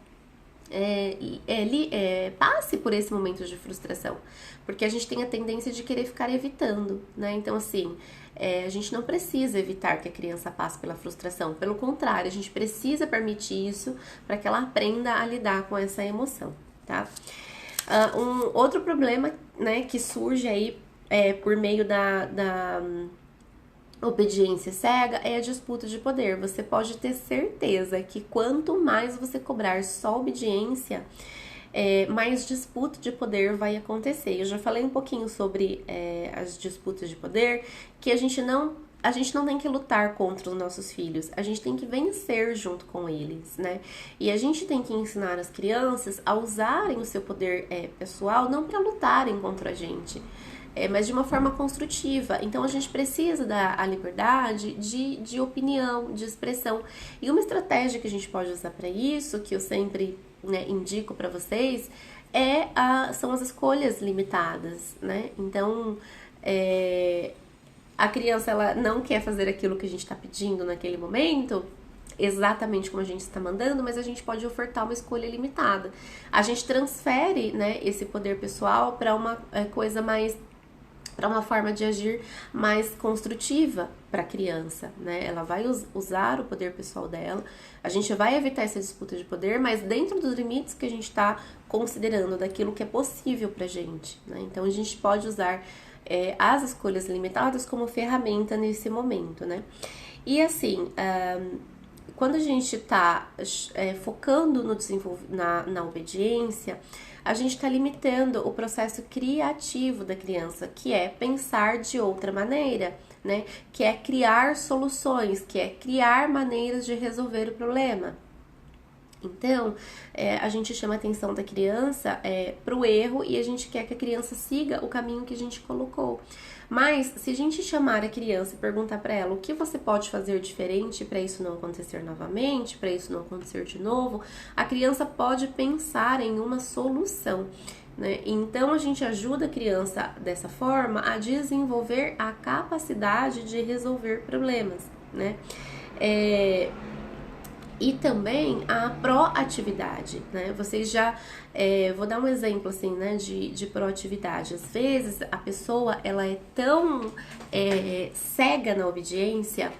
passe por esse momento de frustração, porque a gente tem a tendência de querer ficar evitando, né? Então, assim, a gente não precisa evitar que a criança passe pela frustração, pelo contrário, a gente precisa permitir isso para que ela aprenda a lidar com essa emoção, tá? Um outro problema, né, que surge aí por meio da obediência cega é a disputa de poder. Você pode ter certeza que quanto mais você cobrar só obediência, mais disputa de poder vai acontecer. Eu já falei um pouquinho sobre as disputas de poder, que a gente não tem que lutar contra os nossos filhos, a gente tem que vencer junto com eles, né? E a gente tem que ensinar as crianças a usarem o seu poder pessoal não para lutarem contra a gente, mas de uma forma construtiva. Então a gente precisa dar a liberdade de opinião, de expressão. E uma estratégia que a gente pode usar para isso, que eu sempre, né, indico para vocês, são as escolhas limitadas, né? Então, a criança ela não quer fazer aquilo que a gente está pedindo naquele momento, exatamente como a gente está mandando, mas a gente pode ofertar uma escolha limitada. A gente transfere, né, esse poder pessoal para uma coisa mais, para uma forma de agir mais construtiva para a criança, né? Ela vai usar o poder pessoal dela, a gente vai evitar essa disputa de poder, mas dentro dos limites que a gente está considerando, daquilo que é possível para a gente, né? Então a gente pode usar as escolhas limitadas como ferramenta nesse momento, né? E assim, quando a gente está focando no na obediência, a gente está limitando o processo criativo da criança, que é pensar de outra maneira, né? Que é criar soluções, que é criar maneiras de resolver o problema. Então, a gente chama a atenção da criança para o erro e a gente quer que a criança siga o caminho que a gente colocou. Mas, se a gente chamar a criança e perguntar para ela o que você pode fazer diferente para isso não acontecer novamente, para isso não acontecer de novo, a criança pode pensar em uma solução, né? Então, a gente ajuda a criança dessa forma a desenvolver a capacidade de resolver problemas, né? E também a proatividade, né? Vocês já... vou dar um exemplo, assim, né, de proatividade. Às vezes, a pessoa, ela é tão cega na obediência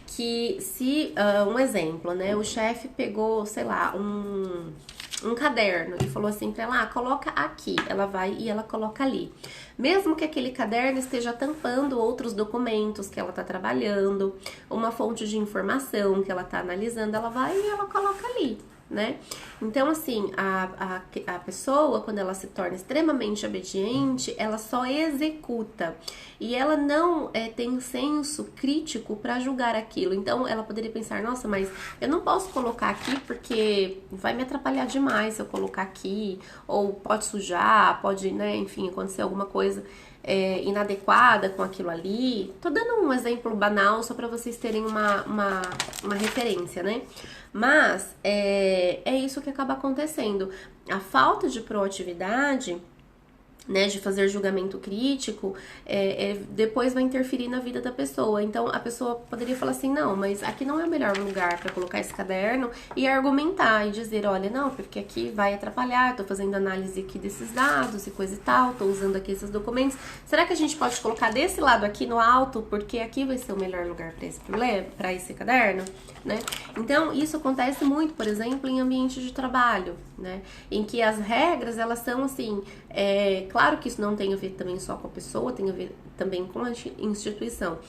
que se... um exemplo, né? O chefe pegou, sei lá, um caderno e falou assim pra ela, coloca aqui. Ela vai e ela coloca ali. Mesmo que aquele caderno esteja tampando outros documentos que ela tá trabalhando, uma fonte de informação que ela tá analisando, ela vai e ela coloca ali, né? Então, assim, a pessoa, quando ela se torna extremamente obediente, ela só executa. E ela não tem um senso crítico para julgar aquilo. Então, ela poderia pensar, nossa, mas eu não posso colocar aqui porque vai me atrapalhar demais se eu colocar aqui. Ou pode sujar, pode, né, enfim, acontecer alguma coisa inadequada com aquilo ali. Tô dando um exemplo banal só para vocês terem uma referência, né? Mas é isso que acaba acontecendo. A falta de proatividade, né, de fazer julgamento crítico, depois vai interferir na vida da pessoa. Então, a pessoa poderia falar assim, não, mas aqui não é o melhor lugar para colocar esse caderno, e argumentar e dizer, olha, não, porque aqui vai atrapalhar, tô fazendo análise aqui desses dados e coisa e tal, tô usando aqui esses documentos. Será que a gente pode colocar desse lado aqui no alto, porque aqui vai ser o melhor lugar para esse problema, para esse caderno, né? Então, isso acontece muito, por exemplo, em ambiente de trabalho, né? Em que as regras, elas são assim, claro que isso não tem a ver também só com a pessoa, tem a ver também com a instituição.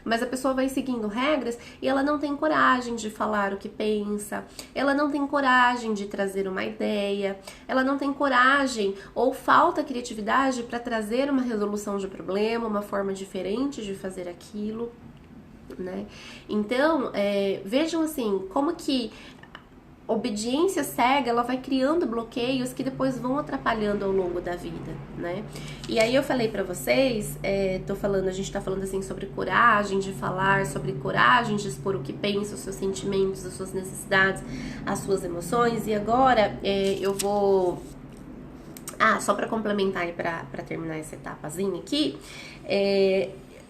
Mas a pessoa vai seguindo regras e ela não tem coragem de falar o que pensa, ela não tem coragem de trazer uma ideia, ela não tem coragem ou falta criatividade para trazer uma resolução de problema, uma forma diferente de fazer aquilo, né? Então, vejam assim, como que obediência cega, ela vai criando bloqueios que depois vão atrapalhando ao longo da vida, né? E aí eu falei pra vocês, a gente tá falando assim sobre coragem de falar, sobre coragem de expor o que pensa, os seus sentimentos, as suas necessidades, as suas emoções, e agora eu vou... só pra complementar e pra terminar essa etapazinha aqui,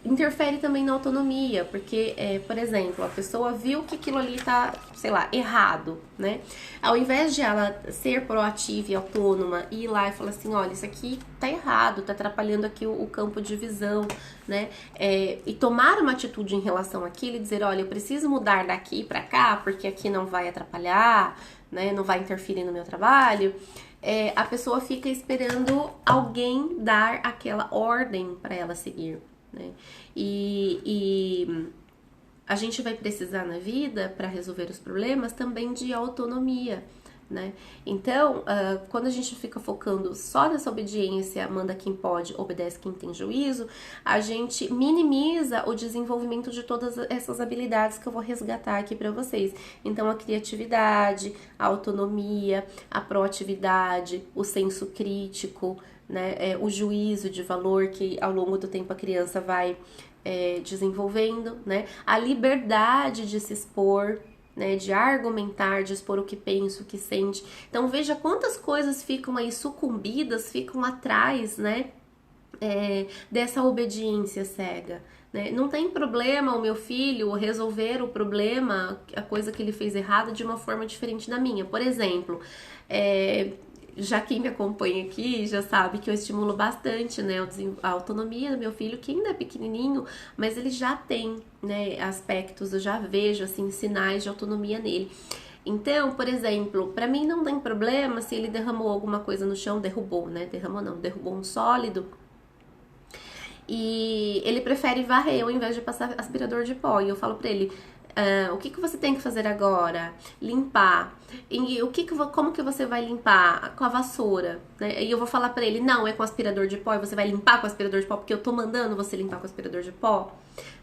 interfere também na autonomia, porque, por exemplo, a pessoa viu que aquilo ali tá, sei lá, errado, né? Ao invés de ela ser proativa e autônoma e ir lá e falar assim, olha, isso aqui tá errado, tá atrapalhando aqui o campo de visão, né? E tomar uma atitude em relação àquilo e dizer, olha, eu preciso mudar daqui pra cá, porque aqui não vai atrapalhar, né? Não vai interferir no meu trabalho. A pessoa fica esperando alguém dar aquela ordem para ela seguir, né? E a gente vai precisar na vida, para resolver os problemas, também de autonomia, né? Então, quando a gente fica focando só nessa obediência, manda quem pode, obedece quem tem juízo, a gente minimiza o desenvolvimento de todas essas habilidades que eu vou resgatar aqui para vocês. Então, a criatividade, a autonomia, a proatividade, o senso crítico, né? O juízo de valor que ao longo do tempo a criança vai desenvolvendo, né? A liberdade de se expor, né, de argumentar, de expor o que pensa, o que sente. Então veja quantas coisas ficam aí sucumbidas, ficam atrás, né, dessa obediência cega. Né? Não tem problema o meu filho resolver o problema, a coisa que ele fez errada, de uma forma diferente da minha. Por exemplo, já quem me acompanha aqui já sabe que eu estimulo bastante, né, a autonomia do meu filho, que ainda é pequenininho, mas ele já tem, né, aspectos, eu já vejo, assim, sinais de autonomia nele. Então, por exemplo, para mim não tem problema se ele derramou alguma coisa no chão, derrubou, né, derrubou um sólido, e ele prefere varrer ao invés de passar aspirador de pó, e eu falo pra ele, o que você tem que fazer agora? Limpar. E como que você vai limpar? Com a vassoura. Né? E eu vou falar pra ele, não, é com aspirador de pó, e você vai limpar com aspirador de pó porque eu tô mandando você limpar com aspirador de pó?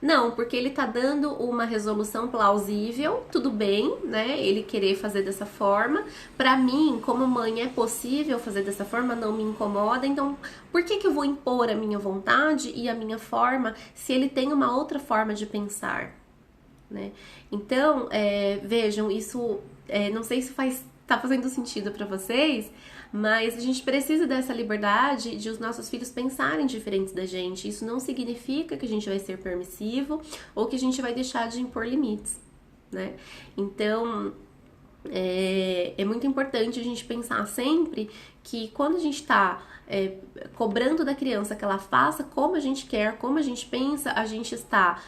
Não, porque ele tá dando uma resolução plausível, tudo bem, né? Ele querer fazer dessa forma. Pra mim, como mãe, é possível fazer dessa forma, não me incomoda. Então, por que eu vou impor a minha vontade e a minha forma se ele tem uma outra forma de pensar? Né? Então, vejam, isso não sei se tá fazendo sentido para vocês, mas a gente precisa dessa liberdade de os nossos filhos pensarem diferentes da gente. Isso não significa que a gente vai ser permissivo ou que a gente vai deixar de impor limites, né? Então, é muito importante a gente pensar sempre que quando a gente está cobrando da criança que ela faça como a gente quer, como a gente pensa, a gente está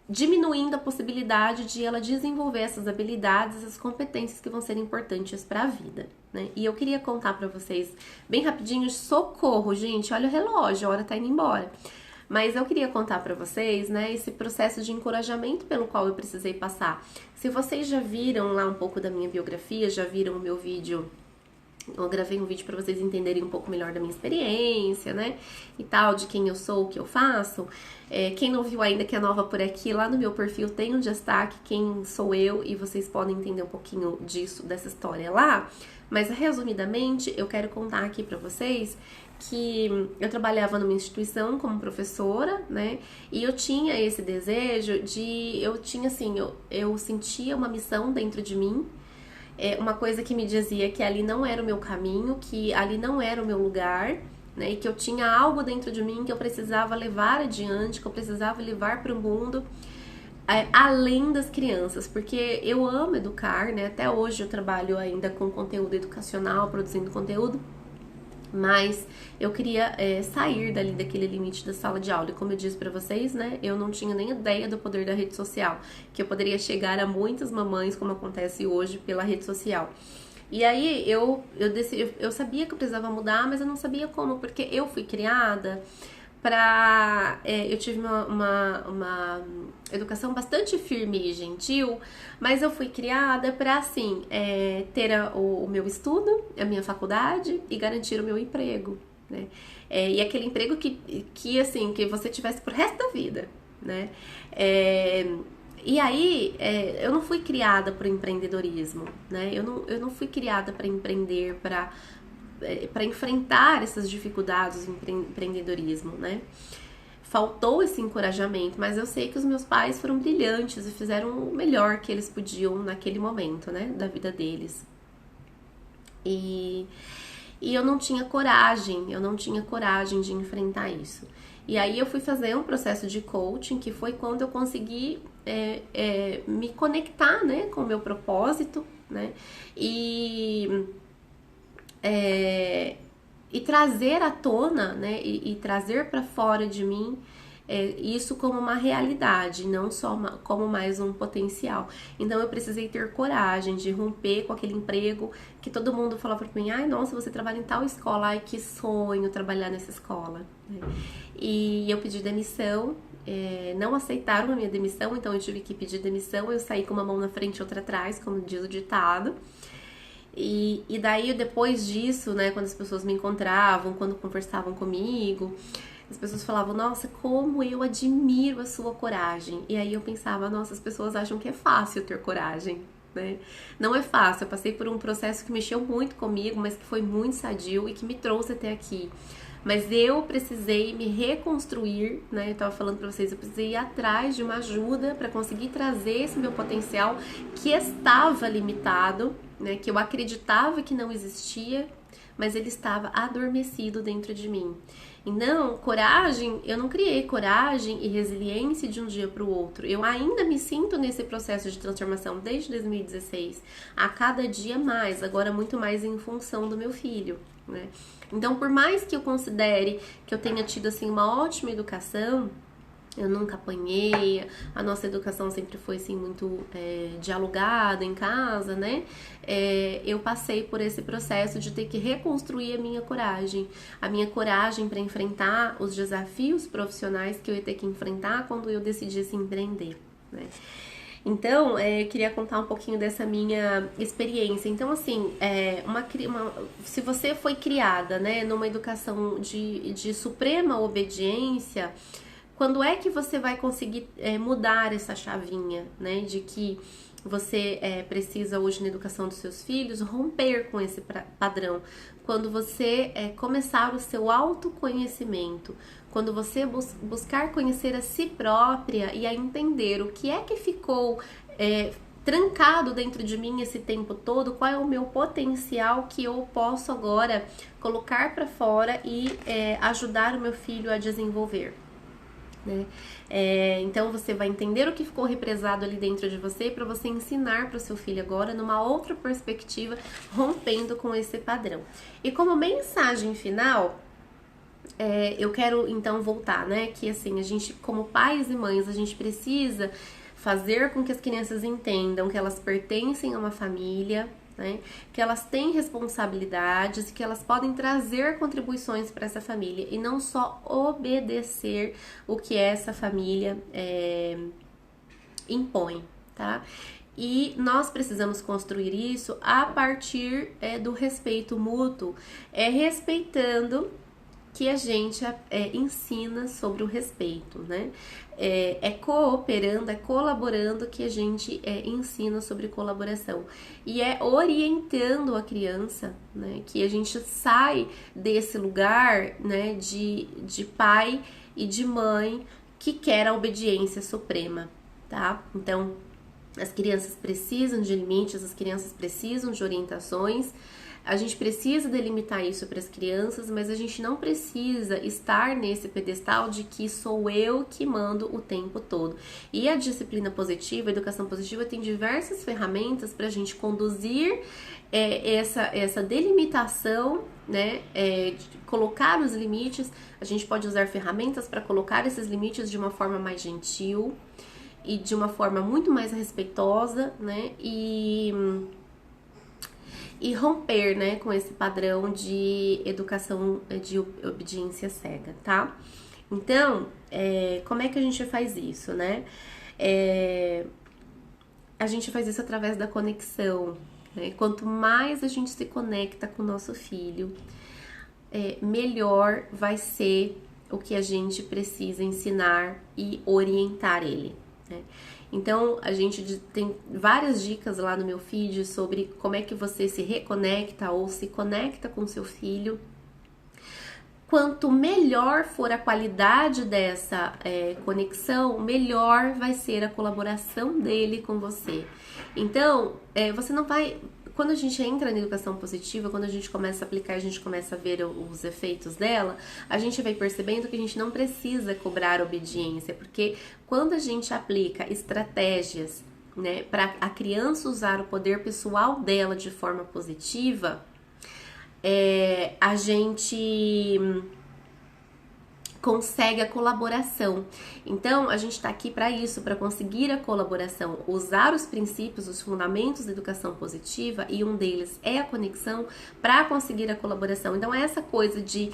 diminuindo a possibilidade de ela desenvolver essas habilidades, essas competências que vão ser importantes para a vida, né? E eu queria contar para vocês bem rapidinho, socorro, gente, olha o relógio, a hora tá indo embora. Mas eu queria contar para vocês, né, esse processo de encorajamento pelo qual eu precisei passar. Se vocês já viram lá um pouco da minha biografia, já viram o meu vídeo, eu gravei um vídeo para vocês entenderem um pouco melhor da minha experiência, né, e tal, de quem eu sou, o que eu faço. Quem não viu ainda, que é nova por aqui, lá no meu perfil tem um destaque, quem sou eu, e vocês podem entender um pouquinho disso, dessa história lá. Mas, resumidamente, eu quero contar aqui pra vocês que eu trabalhava numa instituição como professora, né, e eu tinha esse desejo eu sentia uma missão dentro de mim, uma coisa que me dizia que ali não era o meu caminho, que ali não era o meu lugar, né, e que eu tinha algo dentro de mim que eu precisava levar adiante, que eu precisava levar para o mundo, além das crianças, porque eu amo educar, né, até hoje eu trabalho ainda com conteúdo educacional, produzindo conteúdo, mas eu queria sair dali daquele limite da sala de aula. E como eu disse pra vocês, né, eu não tinha nem ideia do poder da rede social, que eu poderia chegar a muitas mamães, como acontece hoje, pela rede social. E aí eu sabia que eu precisava mudar, mas eu não sabia como, porque eu fui criada eu tive uma educação bastante firme e gentil, mas eu fui criada para, assim, ter o meu estudo, a minha faculdade e garantir o meu emprego, né? E aquele emprego assim, que você tivesse pro resto da vida, né? E aí, eu não fui criada para o empreendedorismo, né? Eu não fui criada para empreender, para enfrentar essas dificuldades do empreendedorismo, né? Faltou esse encorajamento, mas eu sei que os meus pais foram brilhantes e fizeram o melhor que eles podiam naquele momento, né, da vida deles. E eu não tinha coragem de enfrentar isso. E aí eu fui fazer um processo de coaching, que foi quando eu consegui me conectar, né, com o meu propósito, né, e trazer à tona, né, e trazer para fora de mim isso como uma realidade, não só como mais um potencial. Então eu precisei ter coragem de romper com aquele emprego que todo mundo falava para mim, ai, nossa, você trabalha em tal escola, ai, que sonho trabalhar nessa escola. E eu pedi demissão, não aceitaram a minha demissão, então eu tive que pedir demissão, eu saí com uma mão na frente e outra atrás, como diz o ditado. E daí, depois disso, né, quando as pessoas me encontravam, quando conversavam comigo, as pessoas falavam, nossa, como eu admiro a sua coragem. E aí eu pensava, nossa, as pessoas acham que é fácil ter coragem, né? Não é fácil, eu passei por um processo que mexeu muito comigo, mas que foi muito sadio e que me trouxe até aqui. Mas eu precisei me reconstruir, né? Eu tava falando pra vocês, eu precisei ir atrás de uma ajuda para conseguir trazer esse meu potencial que estava limitado, né? Que eu acreditava que não existia, mas ele estava adormecido dentro de mim. Então, coragem, eu não criei coragem e resiliência de um dia para o outro. Eu ainda me sinto nesse processo de transformação desde 2016, a cada dia mais, agora muito mais em função do meu filho, né? Então, por mais que eu considere que eu tenha tido assim uma ótima educação, eu nunca apanhei, a nossa educação sempre foi assim muito dialogada em casa, né? Eu passei por esse processo de ter que reconstruir a minha coragem para enfrentar os desafios profissionais que eu ia ter que enfrentar quando eu decidisse empreender, né? Então, eu queria contar um pouquinho dessa minha experiência. Então, assim, se você foi criada, né, numa educação de suprema obediência, quando é que você vai conseguir mudar essa chavinha, né? De que você precisa hoje na educação dos seus filhos romper com esse padrão. Quando você começar o seu autoconhecimento, quando você buscar conhecer a si própria e a entender o que é que ficou trancado dentro de mim esse tempo todo, qual é o meu potencial que eu posso agora colocar para fora e ajudar o meu filho a desenvolver. Né? Então você vai entender o que ficou represado ali dentro de você para você ensinar para o seu filho agora numa outra perspectiva, rompendo com esse padrão. E como mensagem final, eu quero então voltar, né? Que assim, a gente, como pais e mães, a gente precisa fazer com que as crianças entendam que elas pertencem a uma família, né? Que elas têm responsabilidades e que elas podem trazer contribuições para essa família e não só obedecer o que essa família impõe, tá? E nós precisamos construir isso a partir do respeito mútuo, respeitando que a gente ensina sobre o respeito, né? Cooperando, colaborando que a gente ensina sobre colaboração. E orientando a criança, né? Que a gente sai desse lugar, né? De pai e de mãe que quer a obediência suprema, tá? Então, as crianças precisam de limites, as crianças precisam de orientações. A gente precisa delimitar isso para as crianças, mas a gente não precisa estar nesse pedestal de que sou eu que mando o tempo todo. E a disciplina positiva, a educação positiva, tem diversas ferramentas para a gente conduzir essa delimitação, né? Colocar os limites. A gente pode usar ferramentas para colocar esses limites de uma forma mais gentil e de uma forma muito mais respeitosa, né? E romper, né, com esse padrão de educação de obediência cega, tá? Então, como é que a gente faz isso, né? A gente faz isso através da conexão, né? Quanto mais a gente se conecta com o nosso filho, melhor vai ser o que a gente precisa ensinar e orientar ele, né? Então, a gente tem várias dicas lá no meu feed sobre como é que você se reconecta ou se conecta com seu filho. Quanto melhor for a qualidade dessa conexão, melhor vai ser a colaboração dele com você. Então, você não vai... Quando a gente entra na educação positiva, quando a gente começa a aplicar, a gente começa a ver os efeitos dela, a gente vai percebendo que a gente não precisa cobrar obediência, porque quando a gente aplica estratégias, né, para a criança usar o poder pessoal dela de forma positiva, a gente consegue a colaboração. Então, a gente está aqui para isso, para conseguir a colaboração, usar os princípios, os fundamentos da educação positiva, e um deles é a conexão, para conseguir a colaboração. Então, essa coisa de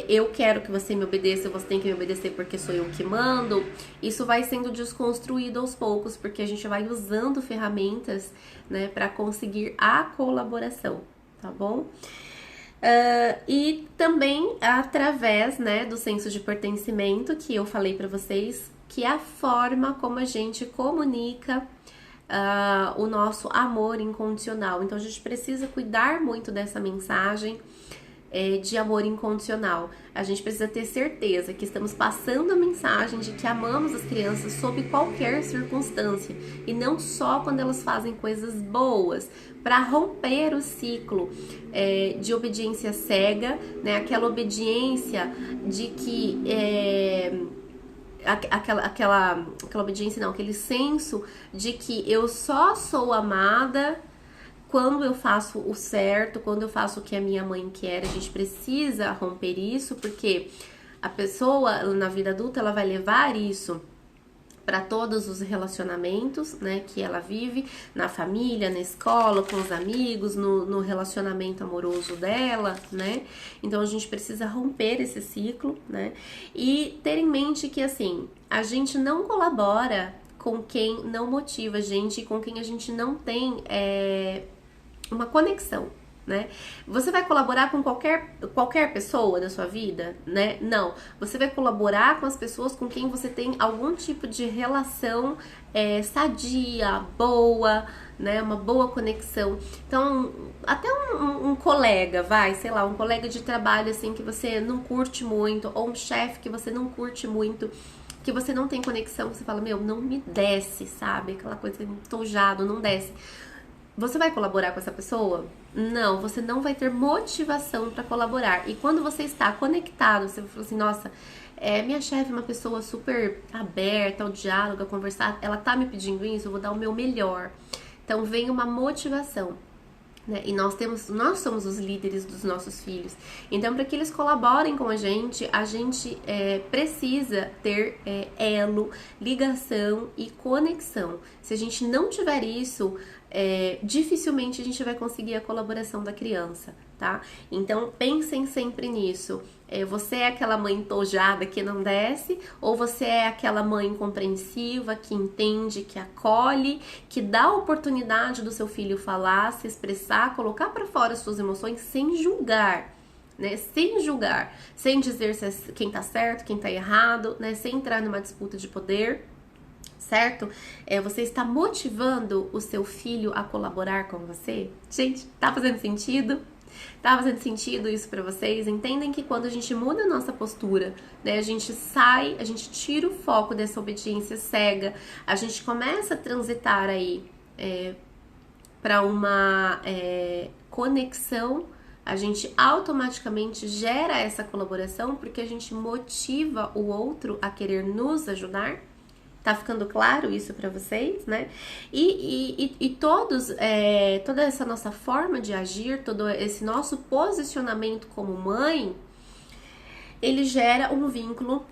eu quero que você me obedeça, você tem que me obedecer porque sou eu que mando, isso vai sendo desconstruído aos poucos, porque a gente vai usando ferramentas, né, para conseguir a colaboração, tá bom? E também através, né, do senso de pertencimento que eu falei para vocês, que é a forma como a gente comunica o nosso amor incondicional. Então a gente precisa cuidar muito dessa mensagem de amor incondicional. A gente precisa ter certeza que estamos passando a mensagem de que amamos as crianças sob qualquer circunstância, e não só quando elas fazem coisas boas, para romper o ciclo de obediência cega, né? Aquela obediência de que aquela obediência não, aquele senso de que eu só sou amada quando eu faço o certo, quando eu faço o que a minha mãe quer. A gente precisa romper isso, porque a pessoa na vida adulta, ela vai levar isso para todos os relacionamentos, né, que ela vive, na família, na escola, com os amigos, no relacionamento amoroso dela, né? Então a gente precisa romper esse ciclo, né? E ter em mente que, assim, a gente não colabora com quem não motiva a gente, com quem a gente não tem uma conexão, né? Você vai colaborar com qualquer pessoa da sua vida, né? Não. Você vai colaborar com as pessoas com quem você tem algum tipo de relação sadia, boa, né? Uma boa conexão. Então, até um colega, sei lá, um colega de trabalho, assim, que você não curte muito, ou um chefe que você não curte muito, que você não tem conexão, você fala, meu, não me desce, sabe? Aquela coisa entojado, não desce. Você vai colaborar com essa pessoa? Não, você não vai ter motivação para colaborar. E quando você está conectado, você fala assim, nossa, minha chefe é uma pessoa super aberta ao diálogo, a conversar, ela tá me pedindo isso, eu vou dar o meu melhor. Então vem uma motivação, né? E nós somos os líderes dos nossos filhos. Então, para que eles colaborem com a gente precisa ter elo, ligação e conexão. Se a gente não tiver isso, dificilmente a gente vai conseguir a colaboração da criança, tá? Então pensem sempre nisso. Você é aquela mãe entojada que não desce, ou você é aquela mãe compreensiva, que entende, que acolhe, que dá a oportunidade do seu filho falar, se expressar, colocar para fora as suas emoções sem julgar, né? Sem julgar, sem dizer quem tá certo, quem tá errado, né? Sem entrar numa disputa de poder, certo? Você está motivando o seu filho a colaborar com você? Gente, tá fazendo sentido? Tá fazendo sentido isso pra vocês? Entendem que quando a gente muda a nossa postura, né, a gente tira o foco dessa obediência cega, a gente começa a transitar aí para uma conexão, a gente automaticamente gera essa colaboração, porque a gente motiva o outro a querer nos ajudar. Tá ficando claro isso para vocês, né? E toda essa nossa forma de agir, todo esse nosso posicionamento como mãe, ele gera um vínculo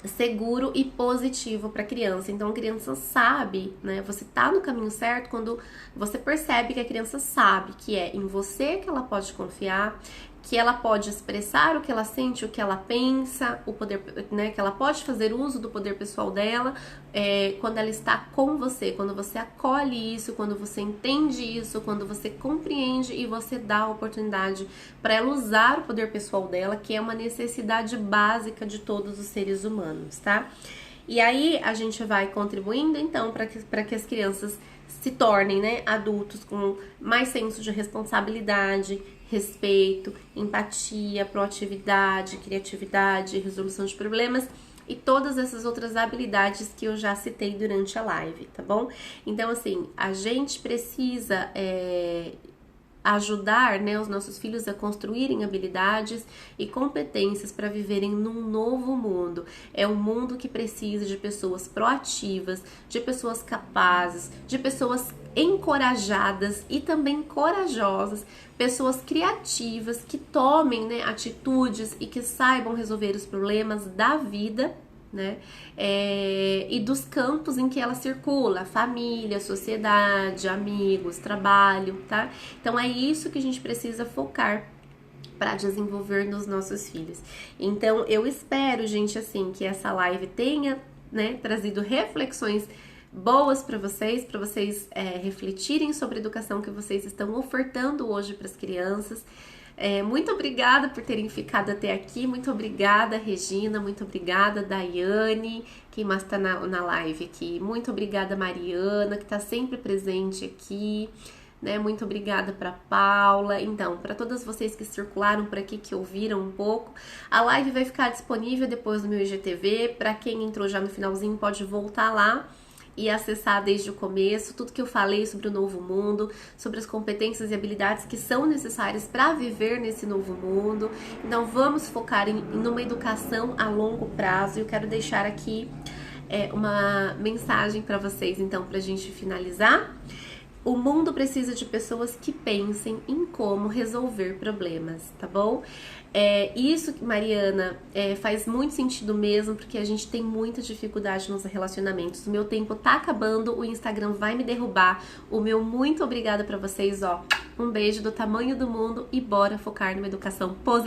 seguro e positivo para a criança. Então a criança sabe, né? Você tá no caminho certo quando você percebe que a criança sabe que é em você que ela pode confiar, que ela pode expressar o que ela sente, o que ela pensa, o poder, né? Que ela pode fazer uso do poder pessoal dela quando ela está com você, quando você acolhe isso, quando você entende isso, quando você compreende e você dá a oportunidade para ela usar o poder pessoal dela, que é uma necessidade básica de todos os seres humanos, tá? E aí a gente vai contribuindo então para que as crianças se tornem, né, adultos com mais senso de responsabilidade, respeito, empatia, proatividade, criatividade, resolução de problemas e todas essas outras habilidades que eu já citei durante a live, tá bom? Então, assim, a gente precisa ajudar, né, os nossos filhos a construírem habilidades e competências para viverem num novo mundo. É um mundo que precisa de pessoas proativas, de pessoas capazes, de pessoas encorajadas e também corajosas, pessoas criativas que tomem, né, atitudes e que saibam resolver os problemas da vida, né? E dos campos em que ela circula, família, sociedade, amigos, trabalho, tá? Então é isso que a gente precisa focar para desenvolver nos nossos filhos. Então eu espero, gente, assim, que essa live tenha, né, trazido reflexões boas para vocês refletirem sobre a educação que vocês estão ofertando hoje para as crianças. Muito obrigada por terem ficado até aqui, muito obrigada, Regina, muito obrigada, Daiane, quem mais está na live aqui, muito obrigada, Mariana, que está sempre presente aqui, né? Muito obrigada para Paula. Então, para todas vocês que circularam por aqui, que ouviram um pouco, a live vai ficar disponível depois no meu IGTV. Para quem entrou já no finalzinho, pode voltar lá e acessar desde o começo tudo que eu falei sobre o novo mundo, sobre as competências e habilidades que são necessárias para viver nesse novo mundo. Então vamos focar numa educação a longo prazo. Eu quero deixar aqui uma mensagem para vocês, então, para a gente finalizar. O mundo precisa de pessoas que pensem em como resolver problemas, tá bom? Isso, Mariana, faz muito sentido mesmo, porque a gente tem muita dificuldade nos relacionamentos. O meu tempo tá acabando, o Instagram vai me derrubar. O meu muito obrigada pra vocês, ó. Um beijo do tamanho do mundo e bora focar numa educação positiva.